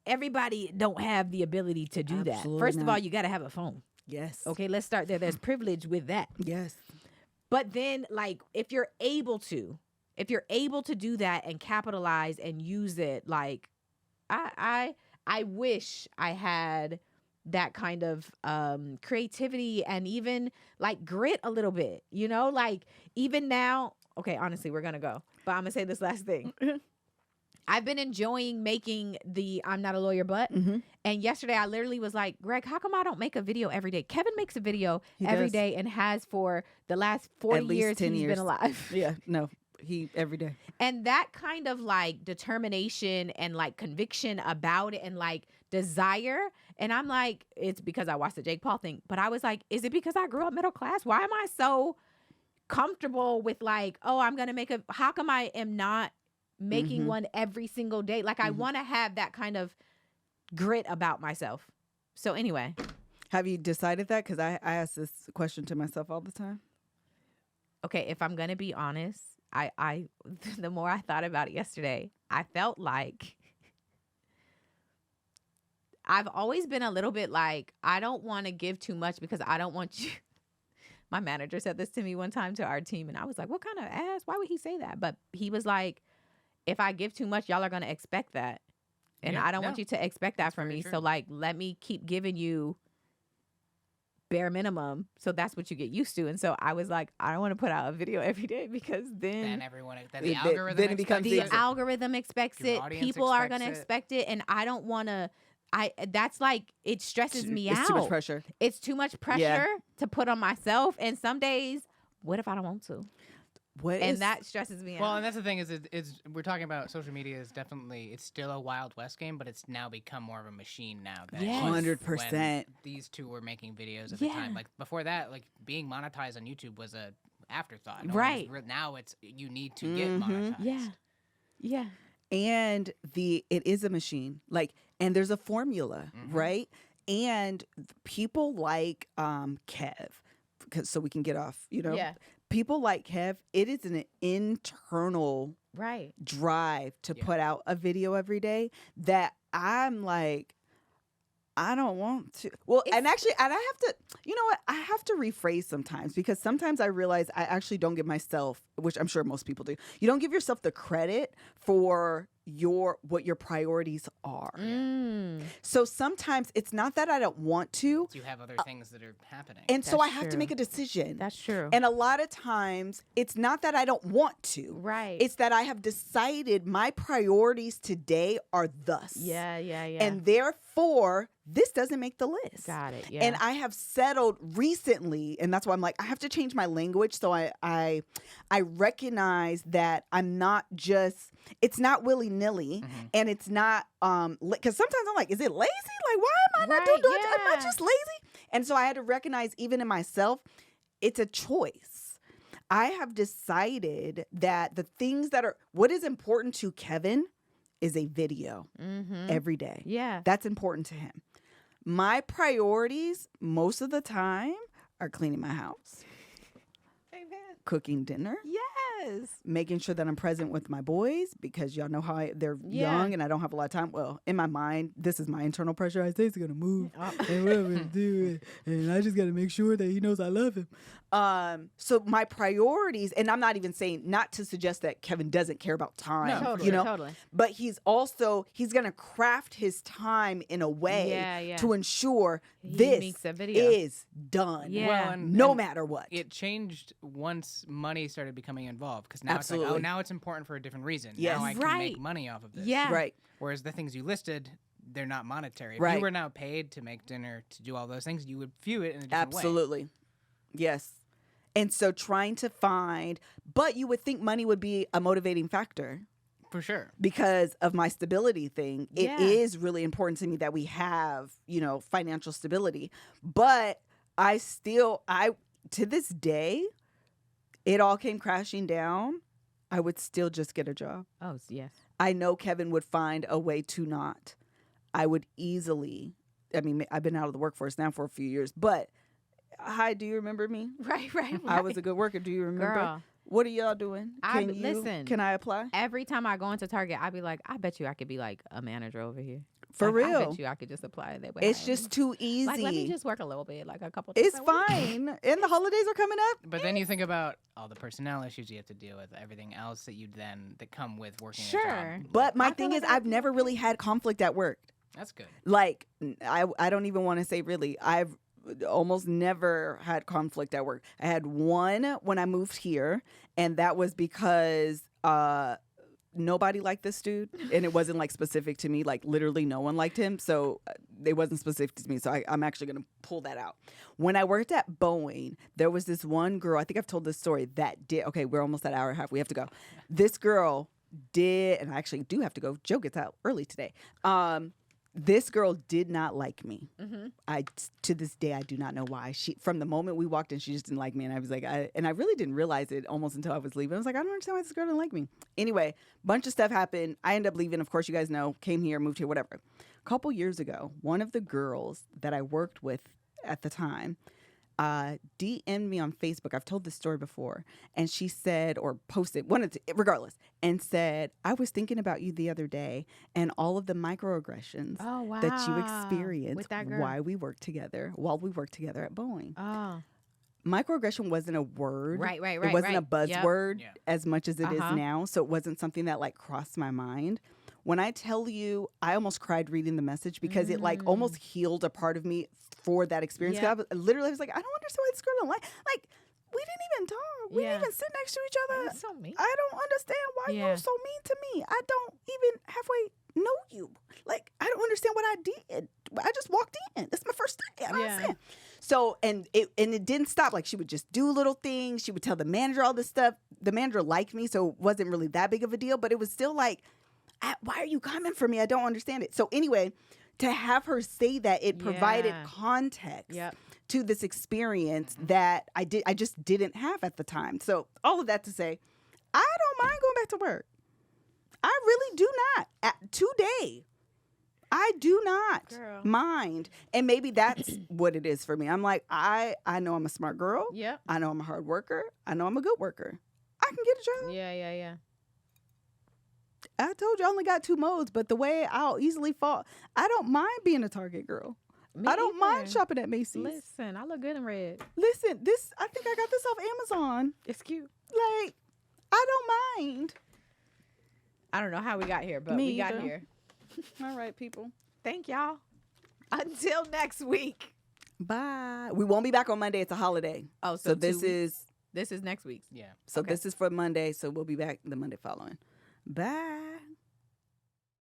everybody don't have the ability to do that. Absolutely First of not. all, you got to have a phone. Yes. Okay, let's start there. There's privilege with that. Yes. But then, like, if you're able to do that and capitalize and use it, like, I wish I had that kind of creativity and even like grit a little bit, like even now. Okay, honestly, we're gonna go, but I'm gonna say this last thing. I've been enjoying making the I'm Not a Lawyer But. And yesterday I literally was like, Greg, how come I don't make a video every day? Kevin makes a video every does. day and has for the last 40 At least years 10 he's years. been alive. Yeah. No. He every day. And that kind of like determination and like conviction about it and like desire. And I'm like, it's because I watched the Jake Paul thing. But I was like, is it because I grew up middle class? Why am I so comfortable with like, oh, I'm going to make how come I am not making one every single day? Like I want to have that kind of grit about myself. So anyway. Have you decided that? Because I ask this question to myself all the time. Okay, if I'm going to be honest, I the more I thought about it yesterday, I felt like I've always been a little bit like, I don't want to give too much because I don't want you. My manager said this to me one time to our team, and I was like, what kind of ass? Why would he say that? But he was like, if I give too much, y'all are going to expect that. And Yeah, I don't no, want you to expect that that's from very me. true. So like, let me keep giving you bare minimum. So that's what you get used to. And so I was like, I don't want to put out a video every day because then The Then algorithm it becomes expects the it. algorithm expects Your it. audience People are expects going to it. expect it. And I don't want to, that's like, it stresses me out. It's too much pressure. It's too much pressure to put on myself. And some days, what if I don't want to? And that stresses me out. Well, and that's the thing is we're talking about social media is definitely, it's still a Wild West game, but it's now become more of a machine now. That Yes. 100%. These two were making videos at the time. Like before that, like being monetized on YouTube was a afterthought. No one was Right. now it's you need to get monetized. Yeah. Yeah. And it is a machine. Like, and there's a formula, right? And people like Kev, so we can get off, Yeah. People like Kev, it is an internal Right. drive to put out a video every day that I'm like, I don't want to. Well, and I have to, you know what? I have to rephrase sometimes, because sometimes I realize I actually don't give myself, which I'm sure most people do, you don't give yourself the credit for what your priorities are. So sometimes it's not that I don't want to. You have other things that are happening. And so That's I have to true. make a decision. That's true. And a lot of times it's not that I don't want to. Right. It's that I have decided my priorities today are thus. Yeah. And therefore, this doesn't make the list. Got it. Yeah. And I have settled recently, and that's why I'm like, I have to change my language. So I recognize that I'm not just, it's not willy-nilly, and it's not, because sometimes I'm like, is it lazy? Like, why am I not doing it? Am I just lazy? And so I had to recognize, even in myself, it's a choice. I have decided that the things that are, what is important to Kevin is a video every day. Yeah. That's important to him. My priorities most of the time are cleaning my house, cooking dinner, Yes. making sure that I'm present with my boys, because y'all know how they're young and I don't have a lot of time. Well, in my mind, this is my internal pressure. I say he's gonna move and what I'm gonna do, and I just gotta make sure that he knows I love him. So my priorities, and I'm not even saying, not to suggest that Kevin doesn't care about time, No, Totally. you know, Totally. but he's gonna craft his time in a way to ensure He this makes a video. is done, Yeah. Well, no and matter what. it changed once money started becoming involved, because now it's like, Absolutely. oh, now it's important for a different reason. Yes. Now I can Right. make money off of this. Yeah. Right. Whereas the things you listed, they're not monetary. If Right. you were now paid to make dinner, to do all those things, you would view it in a different way. Absolutely. Yes. And so trying to find, but you would think money would be a motivating factor For sure. because of my stability thing. It Yeah. is really important to me that we have, financial stability. But to this day, it all came crashing down. I would still just get a job. Oh, yes. I know Kevin would find a way to not. I would easily, I've been out of the workforce now for a few years, but hi, do you remember me? Right. I was a good worker. Do you remember? Girl. What are y'all doing? Listen. Can I apply? Every time I go into Target, I be like, I bet you I could be like a manager over here. For Like, I real. bet you I could just apply. They would It's hire me. just too easy. like, let me just work a little bit, like a couple days It's a week. fine. And the holidays are coming up. But then you think about all the personnel issues you have to deal with, everything else that come with working a Sure. job. But my I feel thing like is, I I've do never okay. really had conflict at work. That's good. Like, I don't even want to say really. I've almost never had conflict at work. I had one when I moved here, and that was because nobody liked this dude, and it wasn't like specific to me. Like literally, no one liked him, so it wasn't specific to me. So I'm actually gonna pull that out. When I worked at Boeing, there was this one girl. I think I've told this story that did. Okay, we're almost at an hour and a half. We have to go. This girl did, and I actually do have to go. Joe gets out early today. This girl did not like me. To this day, I do not know why. From the moment we walked in, she just didn't like me. And I was like, I really didn't realize it almost until I was leaving. I was like, I don't understand why this girl didn't like me. Anyway, bunch of stuff happened. I ended up leaving. Of course, you guys know, came here, moved here, whatever. A couple years ago, one of the girls that I worked with at the time DM'd me on Facebook. I've told this story before. And she said, or posted, regardless, and said, I was thinking about you the other day and all of the microaggressions Oh, wow. that you experienced With that girl. while we worked together at Boeing. Oh. Microaggression wasn't a word. Right. It wasn't a Yep. buzzword Yeah. as much as it is Uh-huh. now. So it wasn't something that like crossed my mind. When I tell you, I almost cried reading the message because it like almost healed a part of me for that experience. 'Cause Yeah. I was like, I don't understand why this girl don't like. Like, we didn't even talk. We Yeah. didn't even sit next to each other. That's so mean. I don't understand why Yeah. you're so mean to me. I don't even halfway know you. Like, I don't understand what I did. I just walked in. It's my first day. I don't Yeah. understand. So, and it didn't stop. Like, she would just do little things. She would tell the manager all this stuff. The manager liked me, so it wasn't really that big of a deal. But it was still like, why are you coming for me? I don't understand it. So anyway, to have her say that, it provided context to this experience that I just didn't have at the time. So all of that to say, I don't mind going back to work. I really do not. Today, I do not mind. And maybe that's what it is for me. I'm like, I know I'm a smart girl. Yeah. I know I'm a hard worker. I know I'm a good worker. I can get a job. Yeah. I told you I only got 2 modes, but the way I'll easily fall, I don't mind being a Target girl. I don't mind shopping at Macy's. Listen, I look good in red. Listen, I think I got this off Amazon. It's cute. Like, I don't mind. I don't know how we got here, but Me we got either. here. All right, people. Thank y'all. Until next week. Bye. We won't be back on Monday. It's a holiday. Oh, So this is next week's. Yeah. so Okay. this is for Monday. So we'll be back the Monday following. Bye.